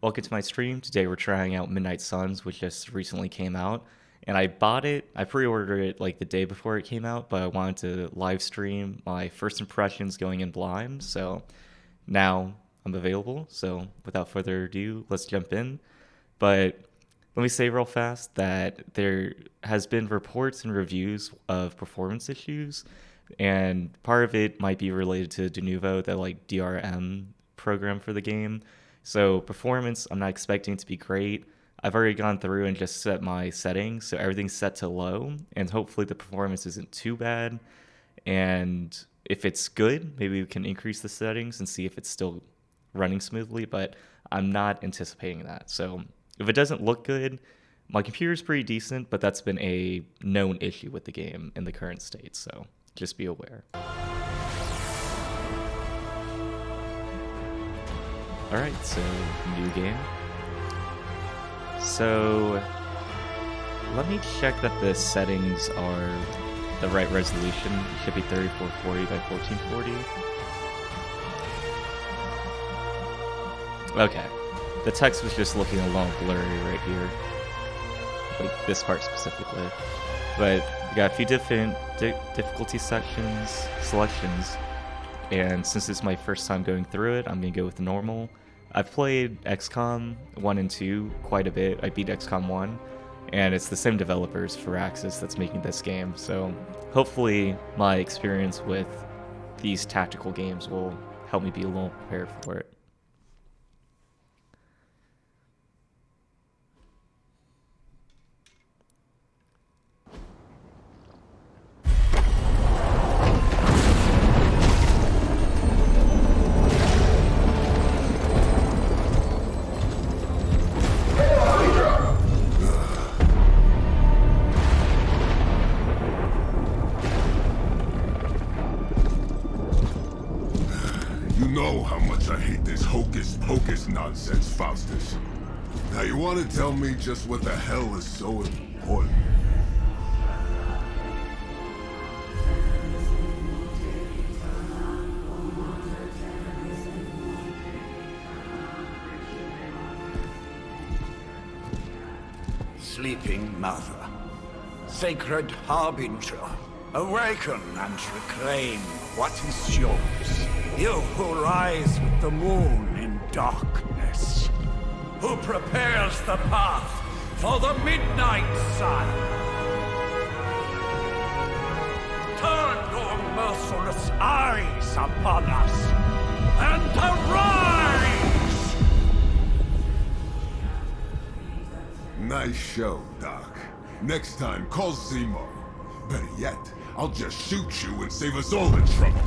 welcome to my stream. Today we're trying out Midnight Suns, which just recently came out. And I bought it, I pre-ordered it like the day before it came out, but I wanted to live stream my first impressions going in blind. So now I'm available. So without further ado, let's jump in. But let me say real fast that there has been reports and reviews of performance issues, and part of it might be related to Denuvo, the like DRM program for the game. So performance, I'm not expecting it to be great. I've already gone through and just set my settings, so everything's set to low, and hopefully the performance isn't too bad. And if it's good, maybe we can increase the settings and see if it's still running smoothly, but I'm not anticipating that. So if it doesn't look good, my computer's pretty decent, but that's been a known issue with the game in the current state, so just be aware. Alright, so new game. So let me check that the settings are the right resolution. It should be 3440 by 1440. Okay. The text was just looking a little blurry right here. Like this part specifically. But we got a few different difficulty selections. And since it's my first time going through it, I'm going to go with normal. I've played XCOM 1 and 2 quite a bit. I beat XCOM 1. And it's the same developers, Firaxis, that's making this game. So hopefully my experience with these tactical games will help me be a little prepared for it. Nonsense, Faustus. Now you want to tell me just what the hell is so important? Sleeping Mother, sacred harbinger, awaken and reclaim what is yours. You who rise with the moon in darkness, who prepares the path for the midnight sun. Turn your merciless eyes upon us and arise! Nice show, Doc. Next time, call Zemo. Better yet, I'll just shoot you and save us all the trouble.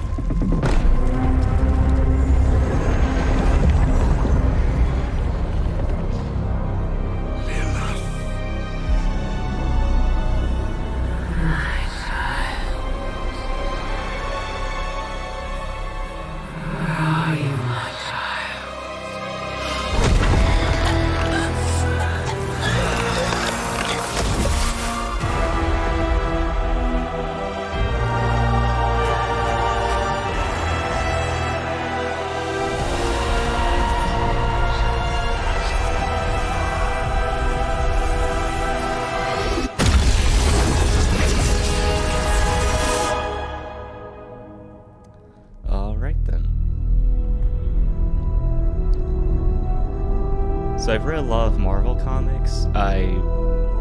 So I've read a lot of Marvel comics.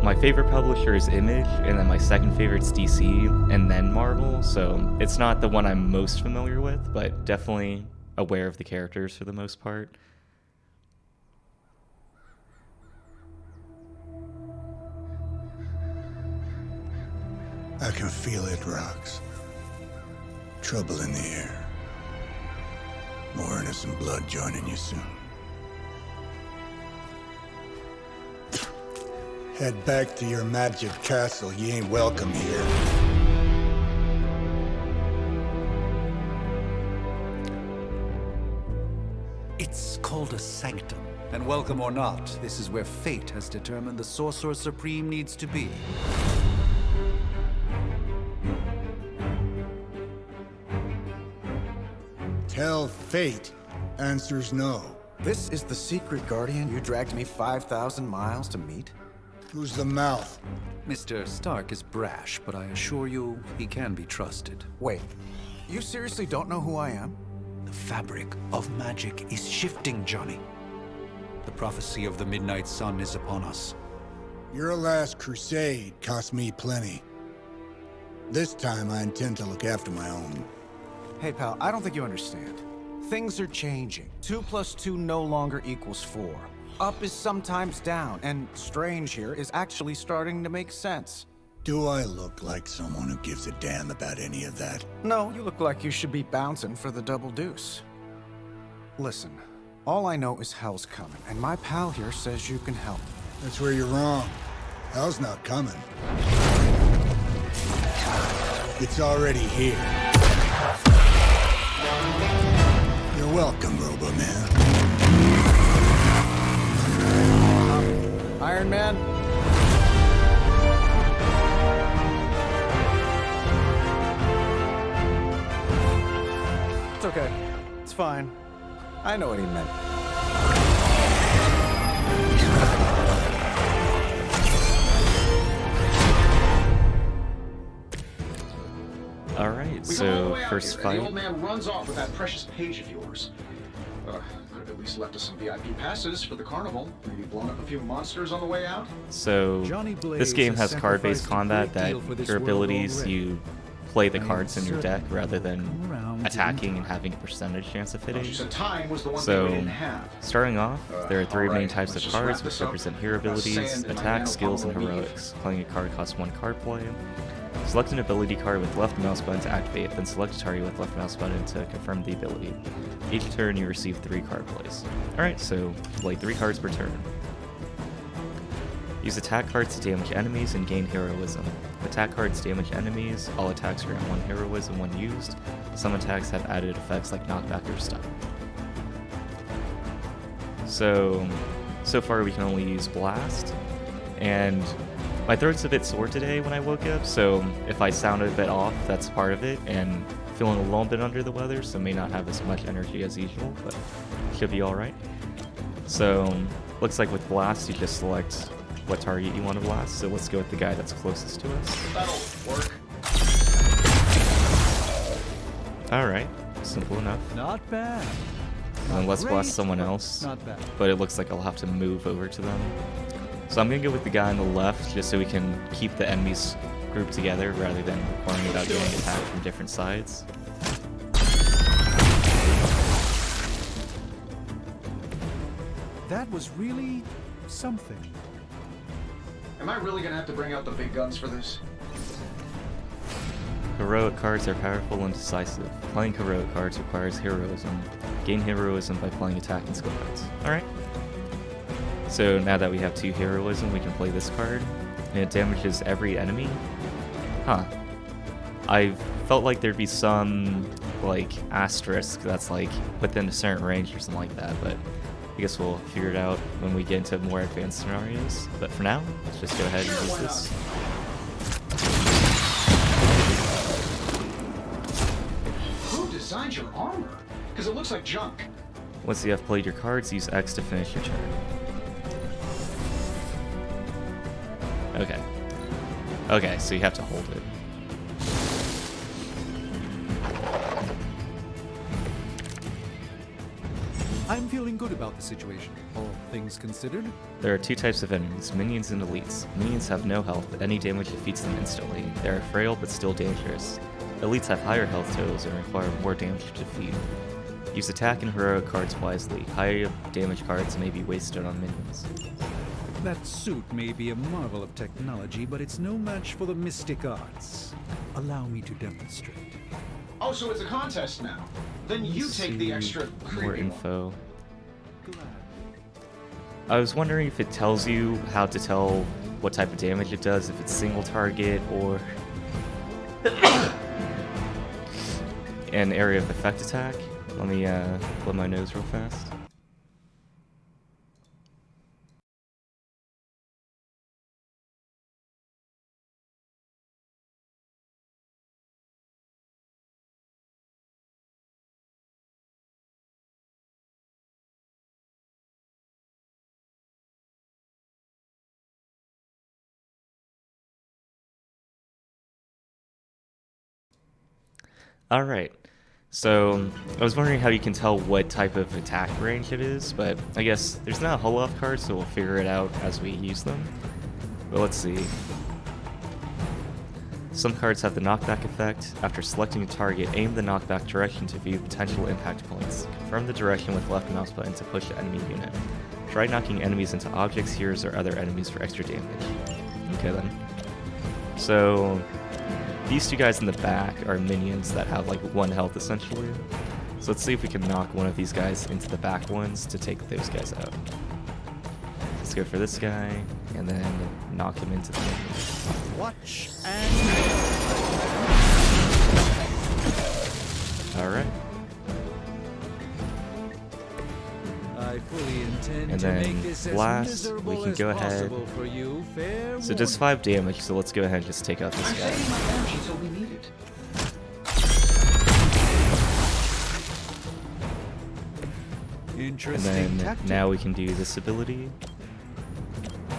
My favorite publisher is Image, and then my second favorite's DC, and then Marvel. So it's not the one I'm most familiar with, but definitely aware of the characters for the most part. I can feel it, Rox. Trouble in the air. More innocent blood joining you soon. Head back to your magic castle. You ain't welcome here. It's called a sanctum. And welcome or not, this is where fate has determined the Sorcerer Supreme needs to be. Tell fate answers no. This is the secret guardian you dragged me 5,000 miles to meet? Who's the mouth? Mr. Stark is brash, but I assure you, he can be trusted. Wait, you seriously don't know who I am? The fabric of magic is shifting, Johnny. The prophecy of the Midnight Sun is upon us. Your last crusade cost me plenty. This time I intend to look after my own. Hey pal, I don't think you understand. Things are changing. 2 + 2 no longer equals 4. Up is sometimes down, and strange here is actually starting to make sense. Do I look like someone who gives a damn about any of that? No, you look like you should be bouncing for the double deuce. Listen, all I know is hell's coming, and my pal here says you can help. That's where you're wrong. Hell's not coming. It's already here. You're welcome, Robo-Man. Iron Man? It's okay. It's fine. I know what he meant. All right, so first The fight. old man runs off with that precious page of yours. Could have at least left us some VIP passes for the carnival. Maybe blown up a few monsters on the way out. So Johnny Blaze this game has has card-based sacrificed a combat great that deal for this your world abilities already. you play the I am cards in your deck certain rather he'll than come around to attacking the and having a percentage chance of Thought hitting. you said time was the one thing So, we didn't have. starting off, there are three all main right, types let's of just wrap cards this which up. represent hero I'm not abilities, saying that my attacks, nano skills, and palm will leave. heroics. Playing a card costs 1 card play. Select an ability card with left mouse button to activate, then select a target with left mouse button to confirm the ability. Each turn you receive 3 card plays. Alright, so play 3 cards per turn. Use attack cards to damage enemies and gain heroism. Attack cards damage enemies, all attacks grant 1 heroism when used. Some attacks have added effects like knockback or stun. So far we can only use blast, and my throat's a bit sore today when I woke up, so if I sounded a bit off, that's part of it, and feeling a little bit under the weather, so may not have as much energy as usual, but should be alright. So, looks like with blast you just select what target you want to blast, so let's go with the guy that's closest to us. That'll work. Alright, simple enough. Not bad. And then let's Great, blast someone but else, Not bad. but it looks like I'll have to move over to them. So I'm gonna go with the guy on the left, just so we can keep the enemies grouped together rather than worrying about getting attacked from different sides. That was really something. Am I really gonna have to bring out the big guns for this? Heroic cards are powerful and decisive. Playing heroic cards requires heroism. Gain heroism by playing attack and skill cards. Alright. So now that we have 2 heroism, we can play this card. And it damages every enemy. Huh. I felt like there'd be some, like, asterisk that's, like, within a certain range or something like that, but I guess we'll figure it out when we get into more advanced scenarios. But for now, let's just go ahead and use this. Who designed your armor? Because it looks like junk. Once you have played your cards, use X to finish your turn. Okay. Okay, so you have to hold it. I'm feeling good about the situation, all things considered. There are 2 types of enemies, minions and elites. Minions have no health, any damage defeats them instantly. They are frail but still dangerous. Elites have higher health totals and require more damage to defeat. Use attack and heroic cards wisely. High damage cards may be wasted on minions. That suit may be a marvel of technology, but it's no match for the mystic arts. Allow me to demonstrate. Oh, so it's a contest now. Then you Let's take the see extra more creepy one. info. Glad. I was wondering if it tells you how to tell what type of damage it does, if it's single target or an area of effect attack. Let me blow my nose real fast. Alright, so I was wondering how you can tell what type of attack range it is, but I guess there's not a whole lot of cards, so we'll figure it out as we use them. But let's see. Some cards have the knockback effect. After selecting a target, aim the knockback direction to view potential impact points. Confirm the direction with left mouse button to push the enemy unit. Try knocking enemies into objects, heroes, or other enemies for extra damage. Okay then. So these two guys in the back are minions that have like 1 health essentially. So let's see if we can knock one of these guys into the back ones to take those guys out. Let's go for this guy, and then knock him into the minion. Watch and Alright. I fully intend And to then make this blast, as miserable we can as go ahead. possible for you. Fair So it does 5 damage, so let's go ahead and just take out this I'm guy. saving my energy till we need it. And Interesting then tactic. now we can do this ability.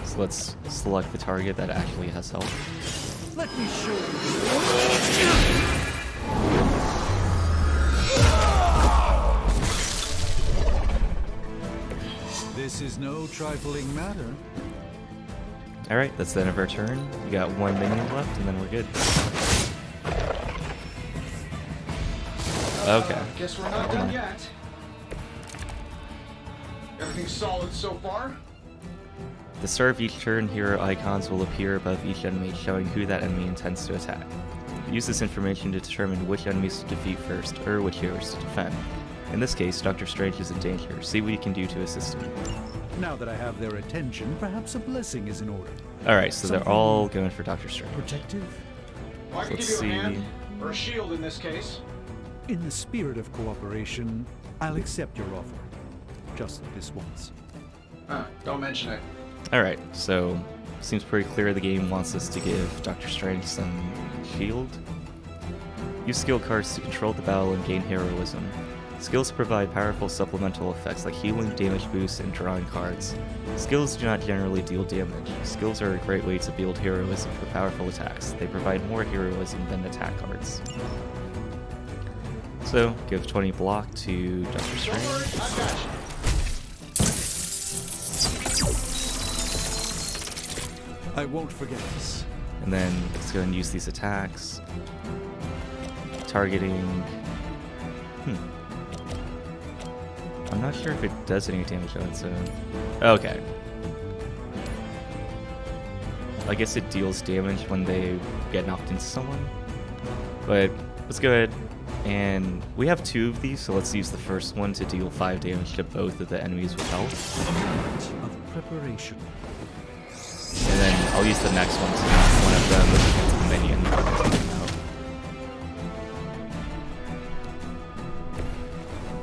So let's select the target that actually has health. Let me show you. This is no trifling matter. Alright, that's the end of our turn. We got 1 minion left, and then we're good. Okay. Guess we're not done yet. Everything's solid so far? At the start of each turn, hero icons will appear above each enemy, showing who that enemy intends to attack. Use this information to determine which enemies to defeat first, or which heroes to defend. In this case, Doctor Strange is in danger. See what you can do to assist him. Now that I have their attention, perhaps a blessing is in order. Alright, so they're all going for Doctor Strange. Protective? Well, I can Let's give you a see. hand, or a shield in this case. In the spirit of cooperation, I'll accept your offer. Just this once. Don't mention it. Alright, so seems pretty clear the game wants us to give Doctor Strange some shield. Use skill cards to control the battle and gain heroism. Skills provide powerful supplemental effects like healing, damage boost, and drawing cards. Skills do not generally deal damage. Skills are a great way to build heroism for powerful attacks. They provide more heroism than attack cards. So, give 20 block to Doctor Don't Strange. worry, I got you. I won't forget this. And then let's go and use these attacks. Targeting. I'm not sure if it does any damage on its own. Okay. I guess it deals damage when they get knocked into someone. But let's go ahead. And we have 2 of these, so let's use the first one to deal 5 damage to both of the enemies with health. Of preparation. And then I'll use the next one to knock one of them into the minion. Out.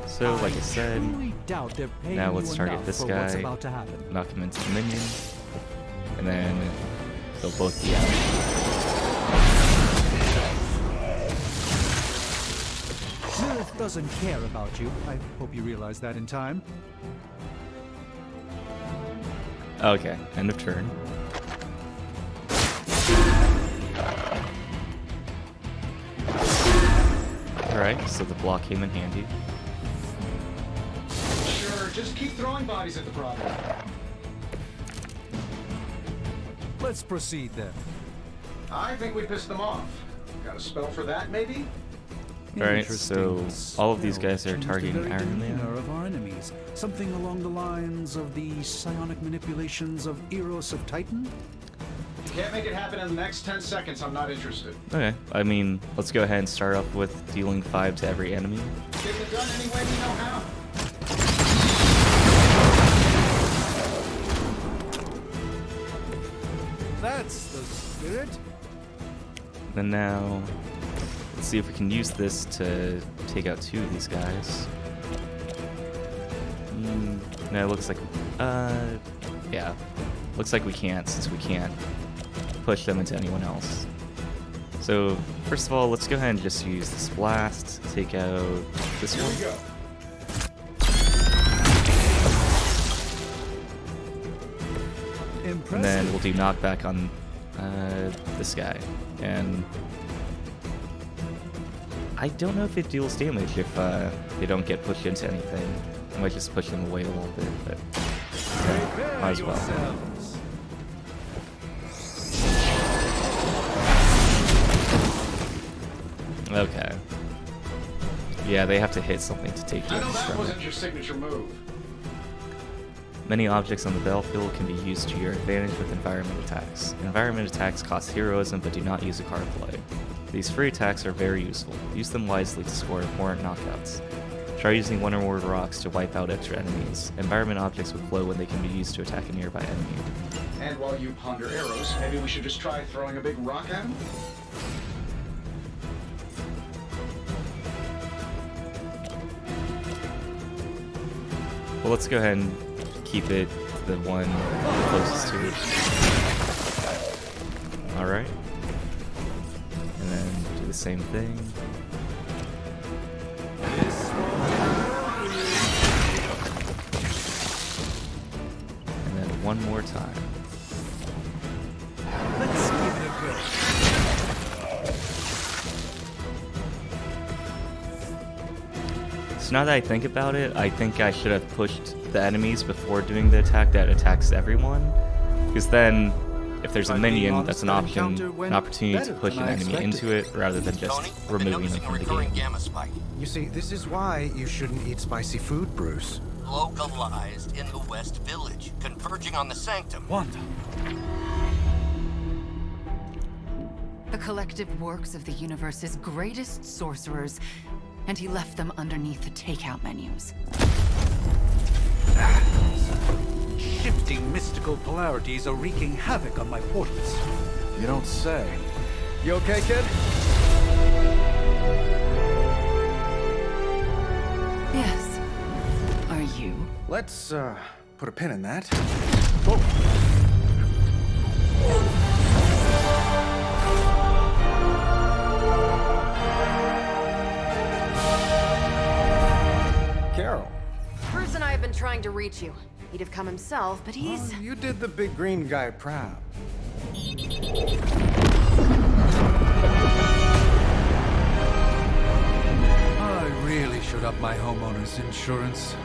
So, like I said, truly doubt they're paying now let's you target enough this for what's guy, about to happen. knock him into the minion, and then they'll both be out. Lilith doesn't care about you. I hope you realize that in time. Okay, end of turn. Alright, so the block came in handy. Sure, just keep throwing bodies at the problem. Let's proceed then. I think we pissed them off. Got a spell for that, maybe? Alright, so Interesting. all of these Spell guys are changed the targeting very Iron Man. demeanor of our enemies. Something along the lines of the psionic manipulations of Eros of Titan? Can't make it happen in the next 10 seconds. I'm not interested. Okay, I mean, let's go ahead and start off with dealing 5 to every enemy. Get it done any way we know how. That's the spirit. And now, let's see if we can use this to take out 2 of these guys. No, it looks like, yeah. Looks like we can't, since we can't push them into anyone else. So, first of all, let's go ahead and just use this blast to take out this Here one. we go. Impressive. And then we'll do knockback on this guy. And I don't know if it deals damage if they don't get pushed into anything. I might just push them away a little bit, but yeah, might as well. Yourselves. Okay. Yeah, they have to hit something to take I know damage that from it. wasn't your signature move. Many objects on the battlefield can be used to your advantage with environment attacks. Environment attacks cost heroism but do not use a card play. These free attacks are very useful. Use them wisely to score important knockouts. Try using one or more rocks to wipe out extra enemies. Environment objects will glow when they can be used to attack a nearby enemy. And while you ponder arrows, maybe we should just try throwing a big rock at him? Well, let's go ahead and keep it to the one closest to it. Alright. And then do the same thing. And then one more time. Let's give it a go. So now that I think about it, I think I should have pushed the enemies before doing the attack that attacks everyone. Because then, if there's a If I'm being minion, honest, that's an the option, encounter an went opportunity to better push than an I enemy expected. into it rather than just Tony, I've been removing them noticing a from the recurring game. gamma spike, You see, this is why you shouldn't eat spicy food, Bruce. localized in the West Village, converging on the Sanctum. Wanda. The collective works of the universe's greatest sorcerers, and he left them underneath the takeout menus. Shifting mystical polarities are wreaking havoc on my portals. You don't say. You okay, kid? Yes. Are you? Let's, put a pin in that. Carol. Bruce and I have been trying to reach you. He'd have come himself, but he's... Oh, you did the big green guy proud. I really should up my homeowner's insurance.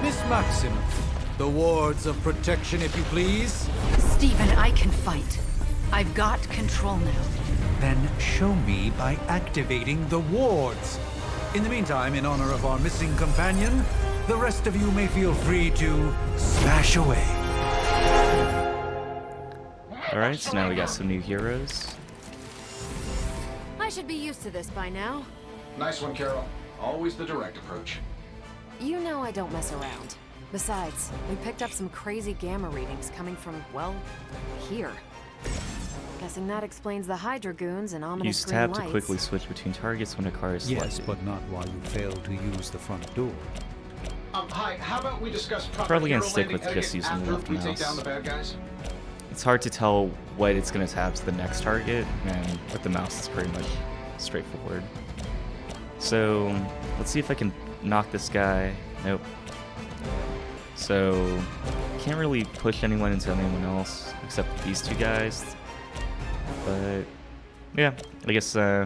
Miss Maximoff, the wards of protection, if you please. Stephen, I can fight. I've got control now. Then show me by activating the wards. In the meantime, in honor of our missing companion, the rest of you may feel free to smash away. Alright, so now we got some new heroes. I should be used to this by now. Nice one, Carol. Always the direct approach. You know I don't mess around. Besides, we picked up some crazy gamma readings coming from, well, here. Guessing that explains the Hydra goons and ominous Use green tab lights. to quickly switch between targets when a car is selected. Yes, but not while you fail to use the front door. Hi, how about we discuss proper Probably gonna hero stick landing with just etiquette using the after left we mouse. take down the bad guys? It's hard to tell what it's going to tab to the next target, and with the mouse it's pretty much straightforward. So, let's see if I can knock this guy. Nope. So, can't really push anyone into anyone else except these two guys. But, yeah, I guess, oh,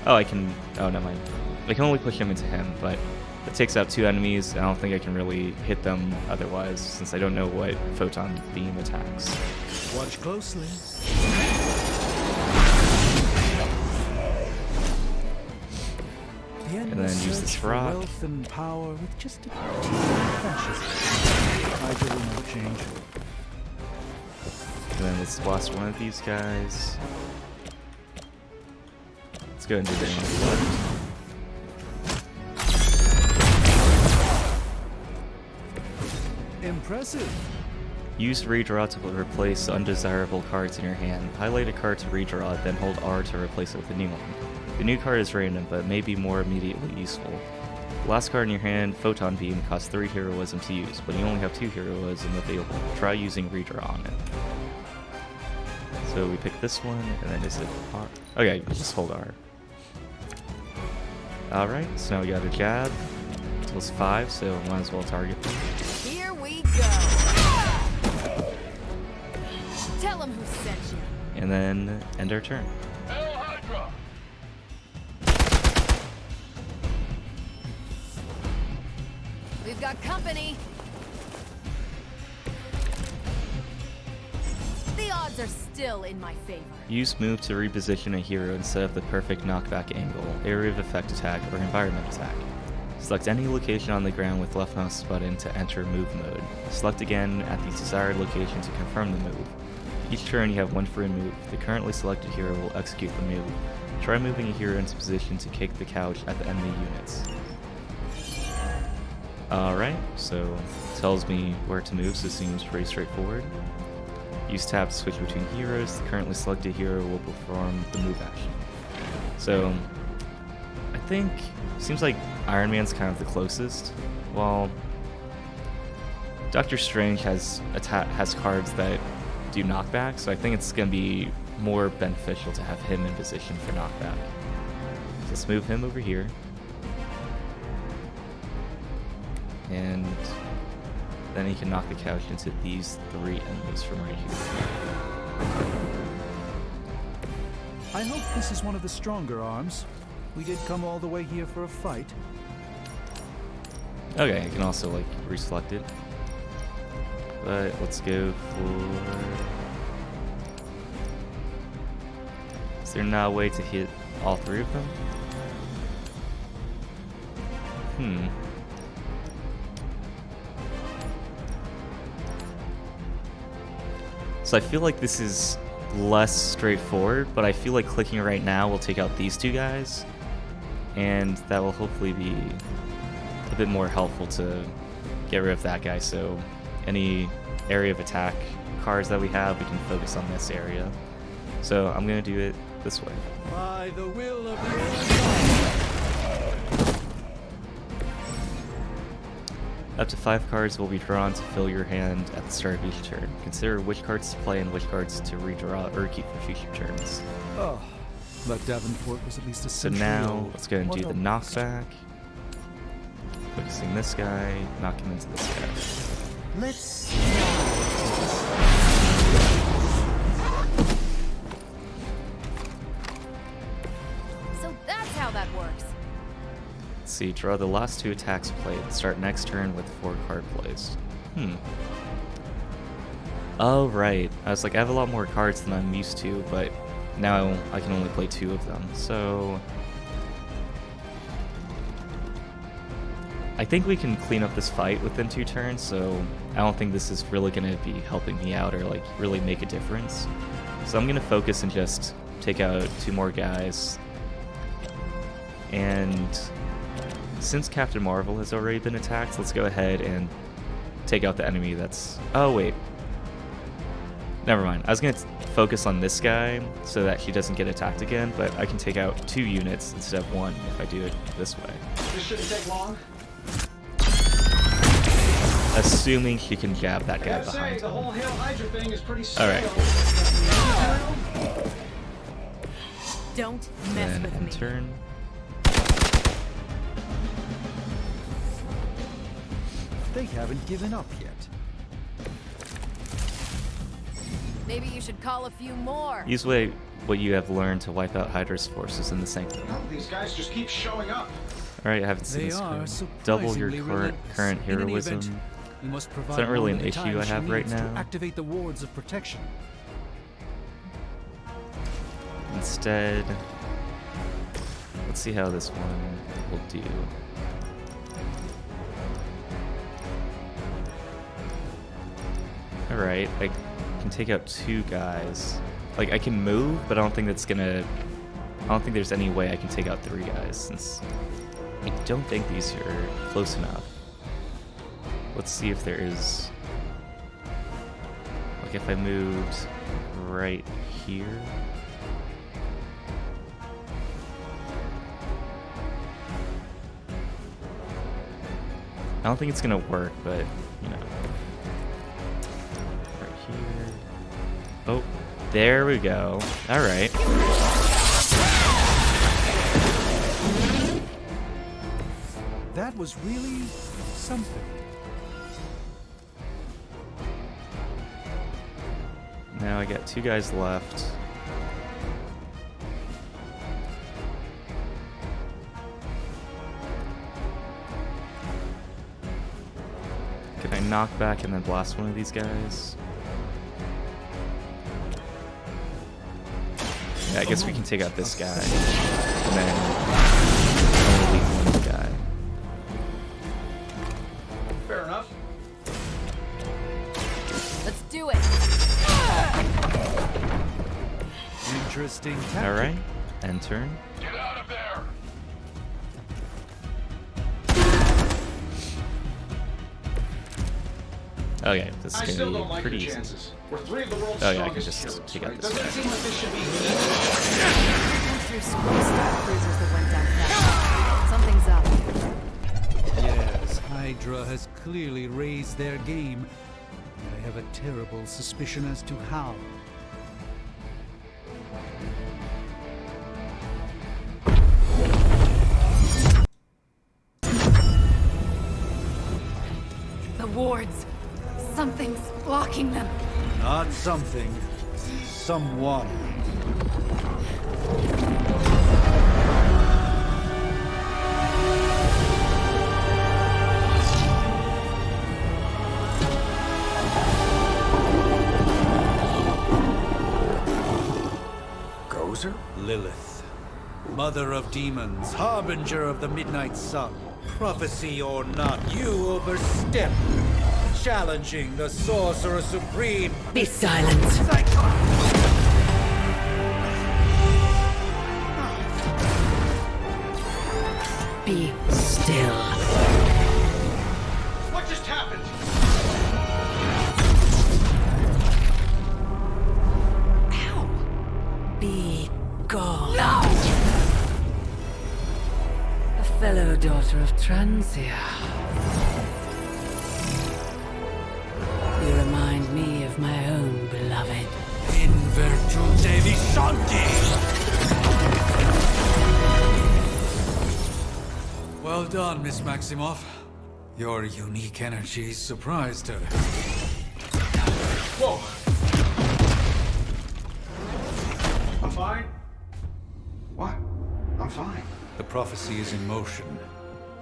I can, oh, never mind. I can only push him into him, but it takes out two enemies. I don't think I can really hit them otherwise, since I don't know what photon beam attacks. Watch closely. The And then use this rock. Wealth and power with just a teeny fascism. Hydra will never change. And then let's blast one of these guys. Let's go and do damage on the left. Impressive. Use redraw to replace undesirable cards in your hand. Highlight a card to redraw, then hold R to replace it with a new one. The new card is random, but may be more immediately useful. The last card in your hand, Photon Beam, costs 3 heroism to use, but you only have 2 heroism available. Try using redraw on it. So we pick this one, and then is it R? Okay, just hold R. Alright, so now we got a jab. It was 5, so might as well target them. Here we go. Tell him who sent you. And then end our turn. Hell Hydra! got company. The odds are still in my favor. Use move to reposition a hero instead of the perfect knockback angle, area of effect attack, or environment attack. Select any location on the ground with left mouse button to enter move mode. Select again at the desired location to confirm the move. Each turn you have one free move. The currently selected hero will execute the move. Try moving a hero into position to kick the couch at the enemy units. Alright, so tells me where to move, so it seems pretty straightforward. Use tab to switch between heroes. The currently selected hero will perform the move action. So, I think, seems like Iron Man's kind of the closest. While Doctor Strange has cards that do knockback, so I think it's going to be more beneficial to have him in position for knockback. So let's move him over here. And then he can knock the couch into these 3 enemies from right here. I hope this is one of the stronger arms. We did come all the way here for a fight. Okay, I can also like reselect it. But let's go for... Is there not a way to hit all 3 of them? So I feel like this is less straightforward, but I feel like clicking right now will take out these 2 guys, and that will hopefully be a bit more helpful to get rid of that guy. So any area of attack cards that we have, we can focus on this area. So I'm gonna do it this way. By the will of the Up to 5 cards will be drawn to fill your hand at the start of each turn. Consider which cards to play and which cards to redraw or keep for future turns. Oh, but Davenport was at least a So century now, old. let's go and do the What a- knockback. Focusing this guy, knock him into this guy. Let's So that's how that works. Let's see, draw the last 2 attacks played. Start next turn with 4 card plays. Oh, right. I was like, I have a lot more cards than I'm used to, but now I can only play 2 of them. So I think we can clean up this fight within 2 turns, so I don't think this is really going to be helping me out or like really make a difference. So I'm going to focus and just take out 2 more guys. And since Captain Marvel has already been attacked, let's go ahead and take out the enemy that's... Oh, wait. Never mind. I was going to focus on this guy so that she doesn't get attacked again, but I can take out 2 units instead of 1 if I do it this way. This shouldn't take long. Assuming she can jab that I guy gotta say, behind the him. whole Hail Hydra thing is pretty stale. Alright. Don't mess Then with end me. turn. They haven't given up yet. Maybe you should call a few more. Use what you have learned to wipe out Hydra's forces in the Sanctum. No, these guys just keep showing up. Alright, I haven't seen They this are code. Double your surprisingly current relentless. In any heroism. event, we must provide not really more an than the issue time I she have right needs to now. activate the wards of protection. Instead, let's see how this one will do. Alright, I can take out 2 guys. Like, I can move, but I don't think that's gonna... I don't think there's any way I can take out 3 guys, since I don't think these are close enough. Let's see if there is... Like, if I moved right here... I don't think it's gonna work, but, you know. Right here. Oh, there we go. Alright. That was really something. Now I got 2 guys left. Can I knock back and then blast one of these guys? Yeah, I guess we can take out this guy. And then only leave one guy. Fair enough. Let's do it. Interesting tactic. Alright, end turn. Get out of there! Okay, this I is still gonna don't be like pretty your easy. chances. We're three of the world's Oh, yeah, I can strongest just heroes, take out right? this Doesn't guy. it seem like this should be easy? Through some star cruisers that went down fast. Something's up. Yes, Hydra has clearly raised their game. And I have a terrible suspicion as to how. The wards. Something's blocking them. Not something. Someone. Gozer? Lilith. Mother of demons, harbinger of the midnight sun. Prophecy or not, you overstep. Challenging the sorcerer supreme. Be silent. Be still. What just happened? Be gone. No! A fellow daughter of Transia. You remind me of my own beloved. In virtute viscendi. Well done, Miss Maximoff. Your unique energy surprised her. Whoa. I'm fine. What? I'm fine. The prophecy is in motion.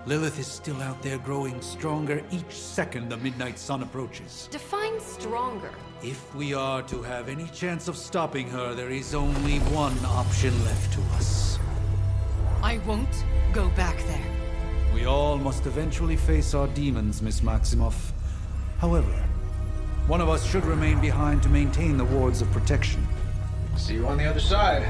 Lilith is still out there growing stronger each second the midnight sun approaches. Define stronger. If we are to have any chance of stopping her, there is only one option left to us. I won't go back there. We all must eventually face our demons, Miss Maximoff. However, one of us should remain behind to maintain the wards of protection. See you on the other side.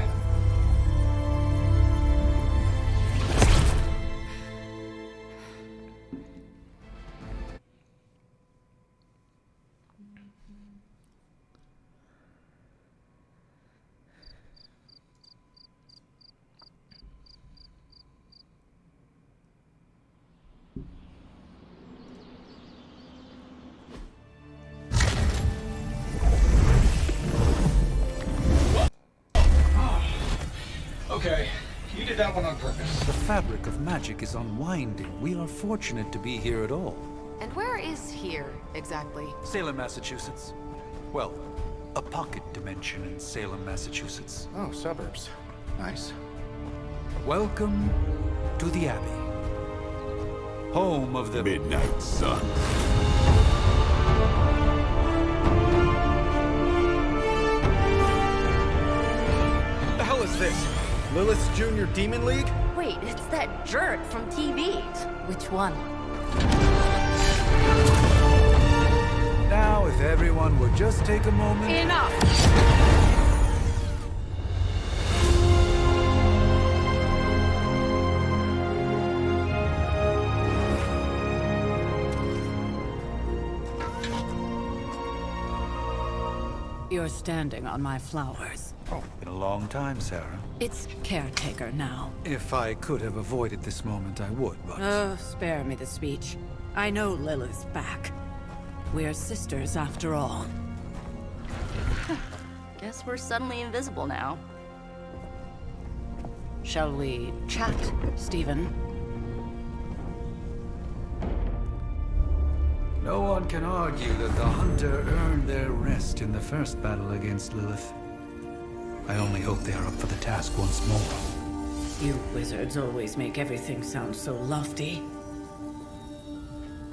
Okay, you did that one on purpose. The fabric of magic is unwinding. We are fortunate to be here at all. And where is here, exactly? Salem, Massachusetts. Well, a pocket dimension in Salem, Massachusetts. Oh, suburbs. Nice. Welcome to the Abbey. Home of the Midnight Sun. The hell is this? Lilith's Junior Demon League? Wait, it's that jerk from TV. Which one? Now, if everyone would just take a moment. Enough! You're standing on my flowers. Oh, been a long time, Sarah. It's caretaker now. If I could have avoided this moment, I would, but... Spare me the speech. I know Lilith's back. We're sisters after all. Guess we're suddenly invisible now. Shall we chat, Stephen? No one can argue that the Hunter earned their rest in the first battle against Lilith. I only hope they are up for the task once more. You wizards always make everything sound so lofty.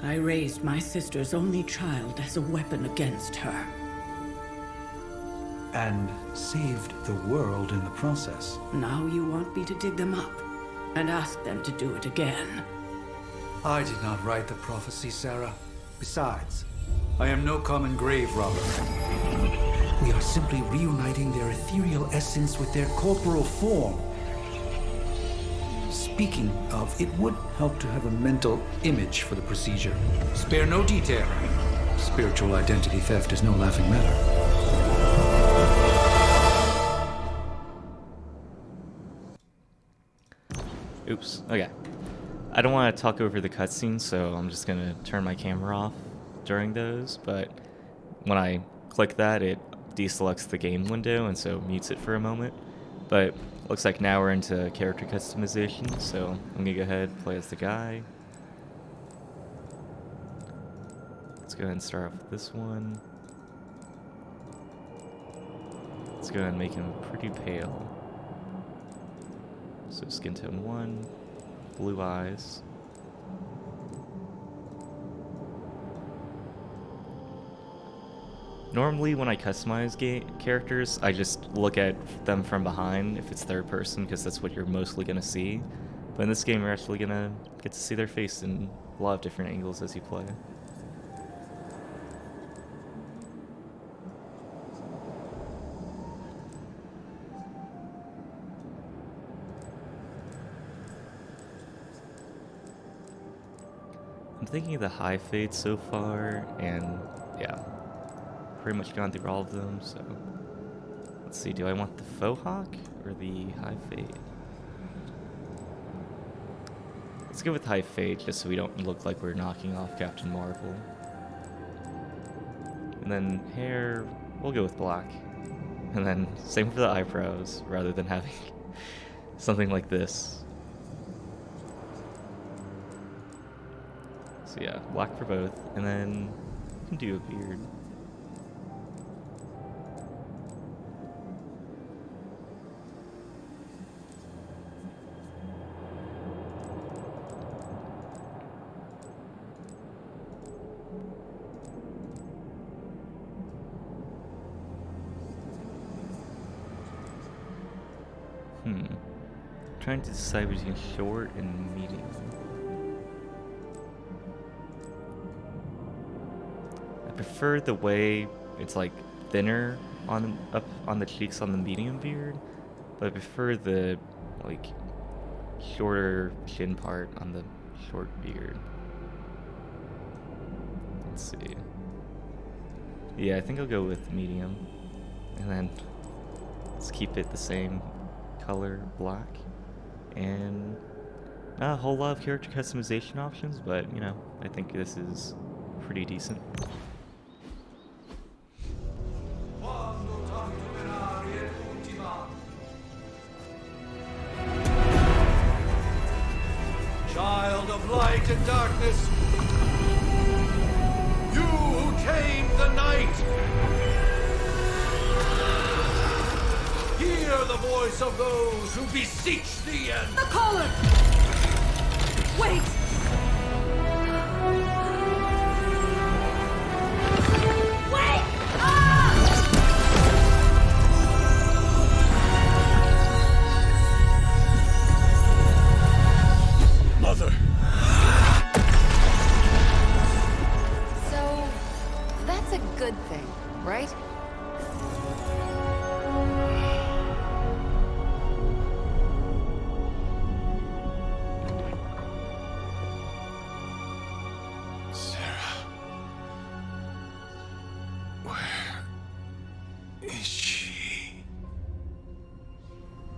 I raised my sister's only child as a weapon against her. And saved the world in the process. Now you want me to dig them up and ask them to do it again. I did not write the prophecy, Sarah. Besides, I am no common grave robber. We are simply reuniting their ethereal essence with their corporal form. Speaking of, it would help to have a mental image for the procedure. Spare no detail. Spiritual identity theft is no laughing matter. Oops. Okay. I don't want to talk over the cutscenes, so I'm just gonna turn my camera off during those, but when I click that, it deselects the game window and so mutes it for a moment. But looks like now we're into character customization, so I'm gonna go ahead and play as the guy. Let's go ahead and start off with this one. Let's go ahead and make him pretty pale. So skin tone 1, blue eyes. Normally when I customize characters, I just look at them from behind if it's third person, because that's what you're mostly going to see. But in this game, you're actually going to get to see their face in a lot of different angles as you play. I'm thinking of the high fade so far, and yeah, pretty much gone through all of them, so let's see, do I want the faux hawk or the high fade? Let's go with high fade just so we don't look like we're knocking off Captain Marvel. And then hair, we'll go with black. And then same for the eyebrows, rather than having something like this. So yeah, black for both, and then we can do a beard. Trying to decide between short and medium. I prefer the way it's like thinner on up on the cheeks on the medium beard, but I prefer the like shorter chin part on the short beard. Let's see. Yeah, I think I'll go with medium, and then let's keep it the same color, black. And not a whole lot of character customization options, but you know, I think this is pretty decent. Child of light and darkness, you who tame the night, hear the voice of those who beseech the end. The caller! Wait! Wait! Mother! So, that's a good thing, right?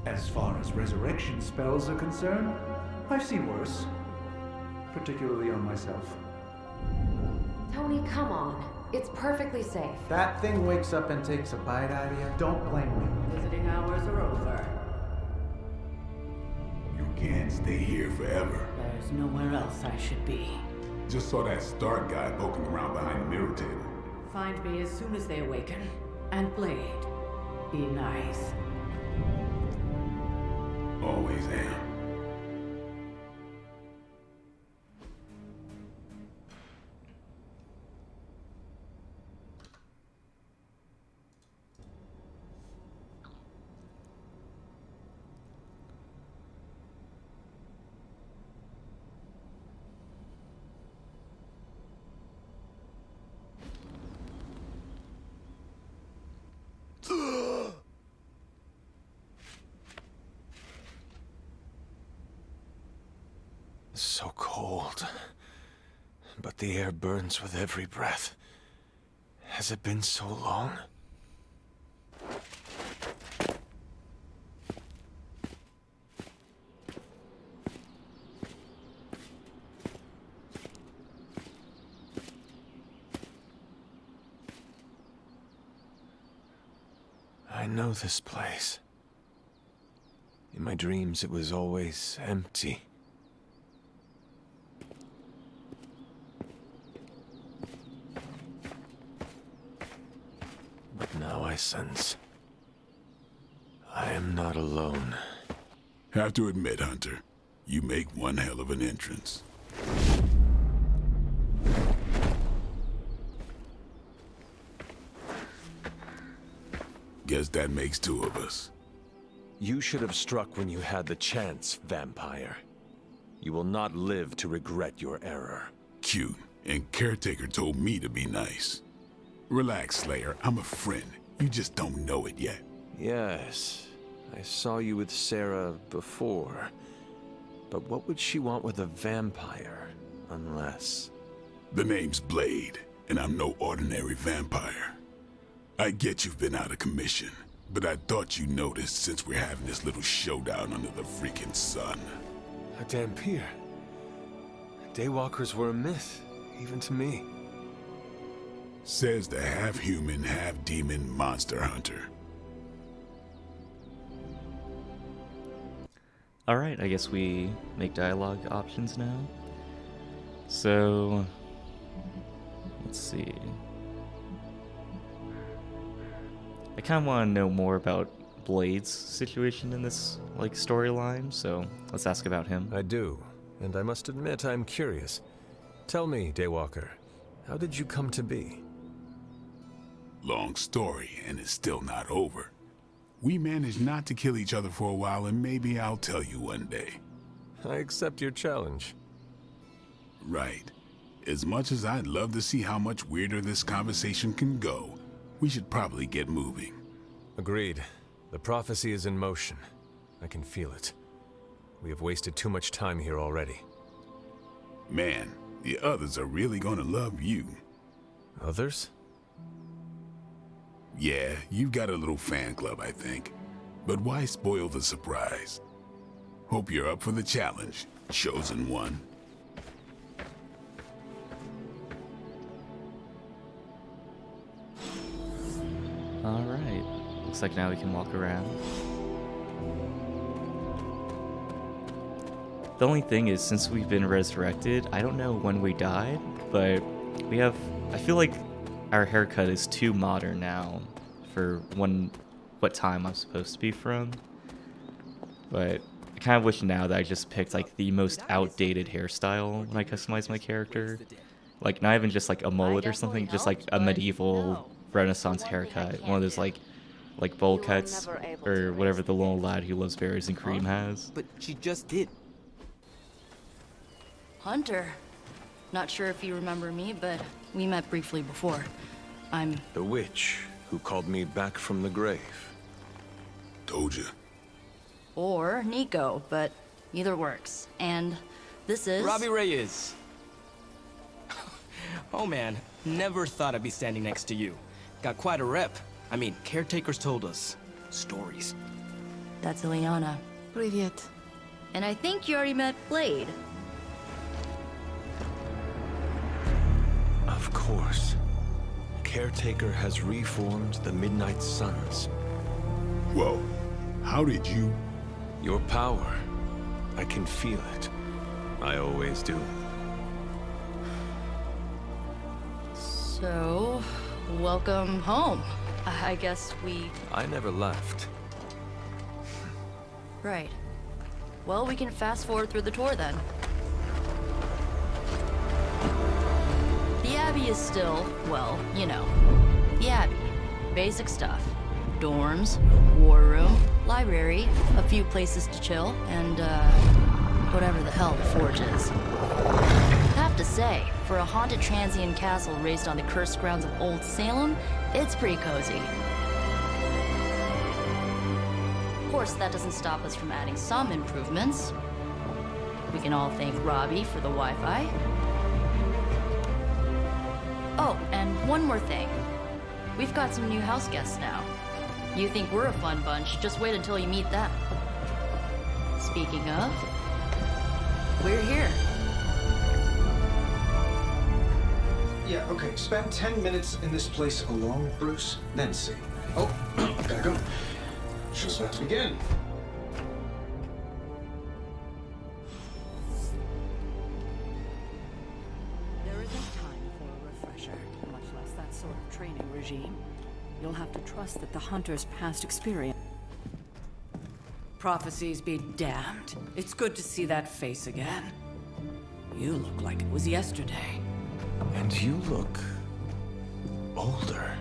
As far as resurrection spells are concerned, I've seen worse. Particularly on myself. Tony, come on. It's perfectly safe. That thing wakes up and takes a bite out of you. Don't blame me. Visiting hours are over. You can't stay here forever. There's nowhere else I should be. Just saw that Stark guy poking around behind the mirror table. Find me as soon as they awaken. And Blade, be nice. Always am. so cold. But the air burns with every breath. Has it been so long? I know this place. In my dreams, it was always empty. But now I sense I am not alone. Have to admit, Hunter, you make one hell of an entrance. Guess that makes two of us. You should have struck when you had the chance, vampire. You will not live to regret your error. Cute, and Caretaker told me to be nice. Relax, Slayer, I'm a friend. You just don't know it yet. Yes, I saw you with Sarah before. But what would she want with a vampire, unless... The name's Blade, and I'm no ordinary vampire. I get you've been out of commission, but I thought you noticed since we're having this little showdown under the freaking sun. A Dampier. Daywalkers were a myth, even to me. Says the half-human, half-demon monster hunter. Alright, I guess we make dialogue options now. So, let's see. I kind of want to know more about Blade's situation in this, like, storyline, so let's ask about him. I do, and I must admit I'm curious. Tell me, Daywalker, how did you come to be? Long story, and it's still not over. We managed not to kill each other for a while, and maybe I'll tell you one day. I accept your challenge. Right. As much as I'd love to see how much weirder this conversation can go, we should probably get moving. Agreed. The prophecy is in motion. I can feel it. We have wasted too much time here already. Man, the others are really gonna love you. Others? Yeah, you've got a little fan club, I think. But why spoil the surprise? Hope you're up for the challenge, chosen one. Alright, looks like now we can walk around. The only thing is, since we've been resurrected, I don't know when we died, but we have... I feel like our haircut is too modern now for what time I'm supposed to be from. But I kind of wish now that I just picked like the most outdated hairstyle when I customize my character. Like not even just like a mullet or something, just like a medieval Renaissance haircut. One of those like bowl cuts or whatever the little lad who loves berries and cream has. But she just did. Hunter. Not sure if you remember me, but we met briefly before. I'm... The witch who called me back from the grave. Told you. Or Nico, but either works. And this is... Robbie Reyes. Oh man, never thought I'd be standing next to you. Got quite a rep. I mean, caretakers told us stories. That's Ileana. Привет. And I think you already met Blade. Of course. Caretaker has reformed the Midnight Suns. Whoa, how did you... Your power. I can feel it. I always do. So, welcome home. I guess we... I never left. Right. Well, we can fast forward through the tour then. The Abbey is still, well, you know, the Abbey. Basic stuff. Dorms, war room, library, a few places to chill, and, whatever the hell the Forge is. Have to say, for a haunted transient castle raised on the cursed grounds of Old Salem, it's pretty cozy. Of course, that doesn't stop us from adding some improvements. We can all thank Robbie for the Wi-Fi. Oh, and one more thing. We've got some new house guests now. You think we're a fun bunch, just wait until you meet them. Speaking of, we're here. Yeah, okay. Spend 10 minutes in this place alone, Bruce, then see. Oh, gotta go. Show's about to begin. There isn't time for a refresher, much less that sort of training regime. You'll have to trust that the hunter's past experience. Prophecies be damned. It's good to see that face again. You look like it was yesterday. And you look older.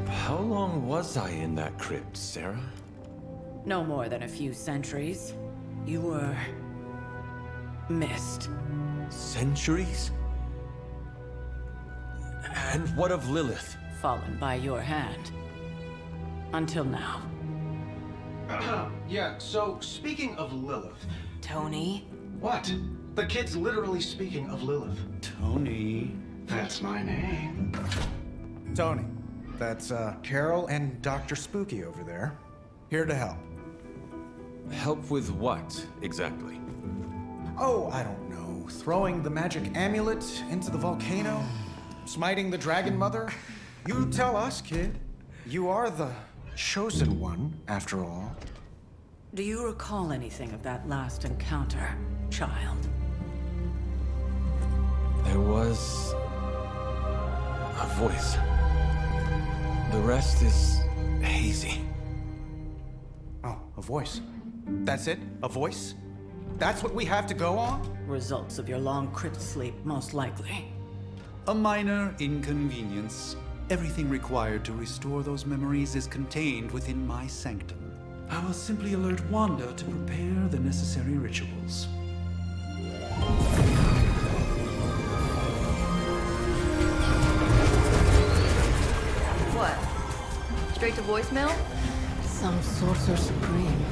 How long was I in that crypt, Sarah? No more than a few centuries. You were... missed. Centuries? And what of Lilith? Fallen by your hand. Until now. Yeah, so speaking of Lilith... Tony? What? The kid's literally speaking of Lilith. Tony. That's my name. Tony. That's, Carol and Dr. Spooky over there. Here to help. Help with what, exactly? Oh, I don't know. Throwing the magic amulet into the volcano? Smiting the Dragon Mother? You tell us, kid. You are the chosen one, after all. Do you recall anything of that last encounter, child? There was... a voice. The rest is hazy. Oh, a voice. That's it? A voice? That's what we have to go on? Results of your long crypt sleep, most likely. A minor inconvenience. Everything required to restore those memories is contained within my sanctum. I will simply alert Wanda to prepare the necessary rituals. What? Straight to voicemail? Some sorcerer supreme.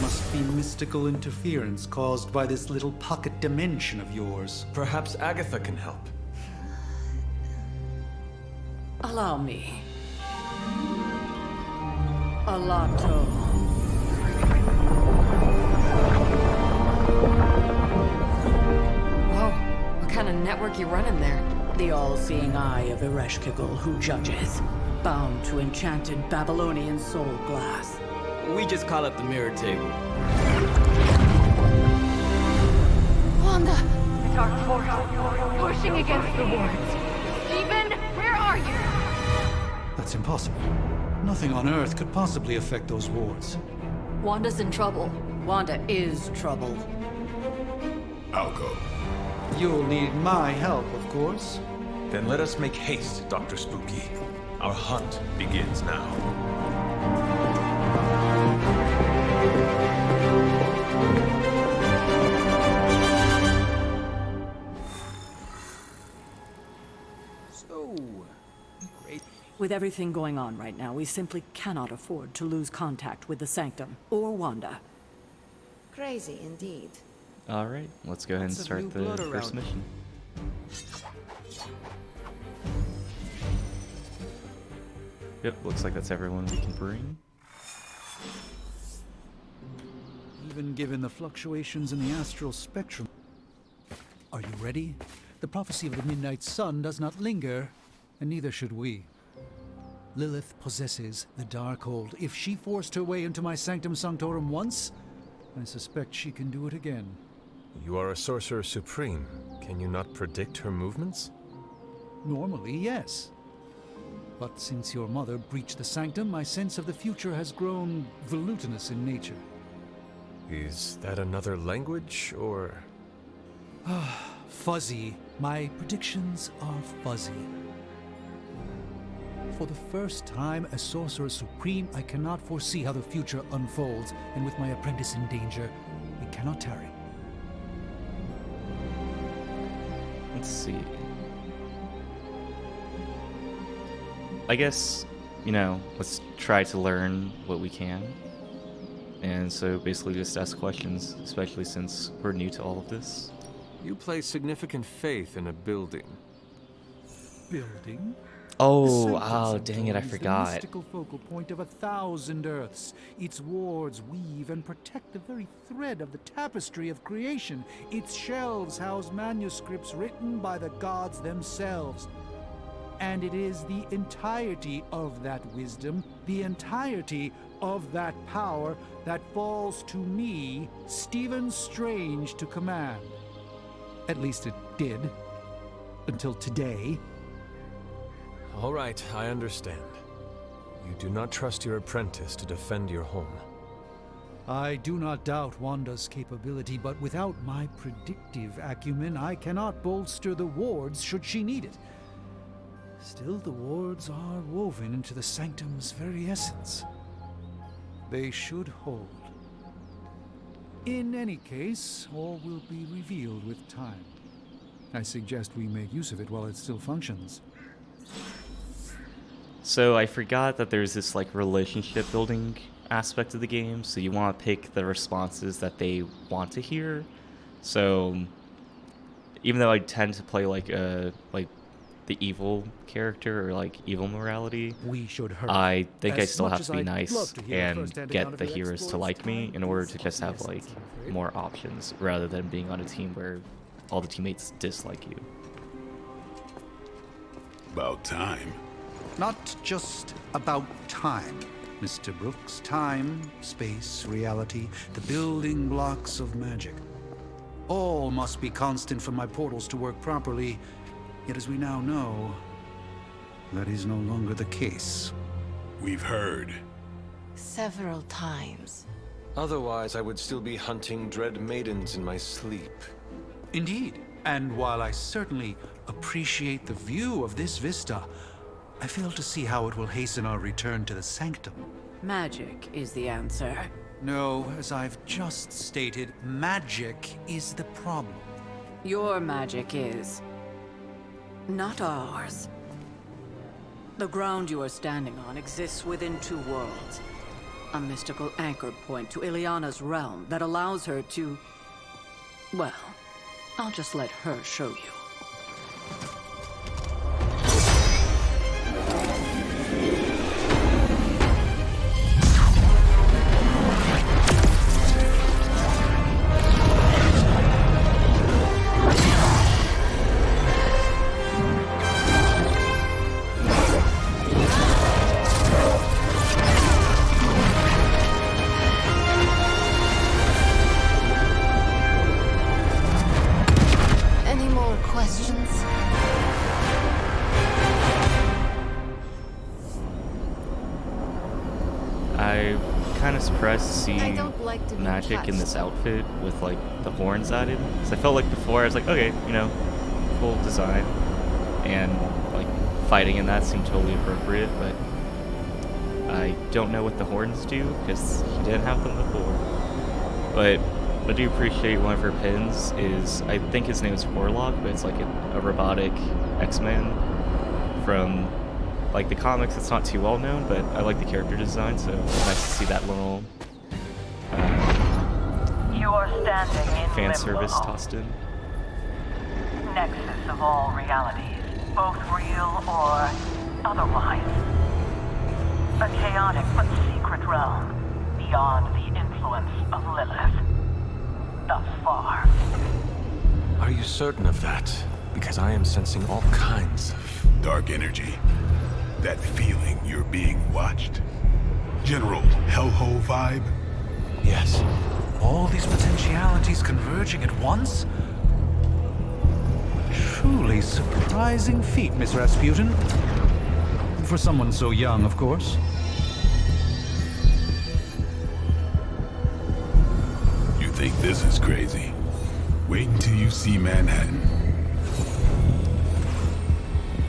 Must be mystical interference caused by this little pocket dimension of yours. Perhaps Agatha can help. Allow me. Alato. Whoa, what kind of network you running there? The all-seeing eye of Ereshkigal who judges. Bound to enchanted Babylonian soul glass. We just call it the mirror table. Wanda! The dark force, pushing against the wards. Steven, where are you? That's impossible. Nothing on Earth could possibly affect those wards. Wanda's in trouble. Wanda is trouble. I'll go. You'll need my help, of course. Then let us make haste, Dr. Spooky. Our hunt begins now. With everything going on right now, we simply cannot afford to lose contact with the Sanctum or Wanda. Crazy indeed. All right, let's go ahead and Lots of start new the blood first around. mission. Yep, looks like that's everyone we can bring. Even given the fluctuations in the astral spectrum. Are you ready? The prophecy of the Midnight Sun does not linger, and neither should we. Lilith possesses the Darkhold. If she forced her way into my Sanctum Sanctorum once, I suspect she can do it again. You are a Sorcerer Supreme. Can you not predict her movements? Normally, yes. But since your mother breached the Sanctum, my sense of the future has grown volutinous in nature. Is that another language, or...? Fuzzy. My predictions are fuzzy. For the first time as Sorcerer Supreme, I cannot foresee how the future unfolds, and with my apprentice in danger, we cannot tarry. Let's see. I guess, you know, let's try to learn what we can. And so basically just ask questions, especially since we're new to all of this. You place significant faith in a building. Building? Oh, dang it, I The forgot. mystical focal point of 1,000 Earths. Its wards weave and protect the very thread of the tapestry of creation. Its shelves house manuscripts written by the gods themselves. And it is the entirety of that wisdom, the entirety of that power, that falls to me, Stephen Strange, to command. At least it did. Until today. All right, I understand. You do not trust your apprentice to defend your home. I do not doubt Wanda's capability, but without my predictive acumen, I cannot bolster the wards should she need it. Still, the wards are woven into the sanctum's very essence. They should hold. In any case, all will be revealed with time. I suggest we make use of it while it still functions. So I forgot that there's this like relationship building aspect of the game. So you want to pick the responses that they want to hear. So even though I tend to play like the evil character or like evil morality, we should hurry. I think I As still much have as to be I'd nice love to hear a and first-hand get account of the your heroes to exploits, like me in time order is to just of the have like essence, I'm afraid. more options rather than being on a team where all the teammates dislike you. About time. Not just about time, Mr. Brooks. Time, space, reality, the building blocks of magic. All must be constant for my portals to work properly. Yet as we now know, that is no longer the case. We've heard. Several times. Otherwise, I would still be hunting dread maidens in my sleep. Indeed. And while I certainly appreciate the view of this vista, I fail to see how it will hasten our return to the sanctum. Magic is the answer. No, as I've just stated, magic is the problem. Your magic is. Not ours. The ground you are standing on exists within two worlds. A mystical anchor point to Ileana's realm that allows her to... Well, I'll just let her show you. Any more questions? I'm kind of surprised to see I don't like to be magic in this touched. outfit with like the horns added. Because I felt like before I was like, okay, you know, cool design, and like fighting in that seemed totally appropriate, but I don't know what the horns do because she didn't have them before. But I do appreciate one of her pins is, I think his name is Warlock, but it's like a robotic X-Man from like the comics. It's not too well known, but I like the character design, so it's nice to see that little You are standing in fan limbo, service tossed in. nexus of all realities, both real or otherwise. A chaotic but secret realm beyond the influence of Lilith. Thus far. Are you certain of that? Because I am sensing all kinds of... Dark energy. That feeling you're being watched. General hellhole vibe. Yes. All these potentialities converging at once? Truly surprising feat, Miss Rasputin. For someone so young, of course. You think this is crazy? Wait until you see Manhattan.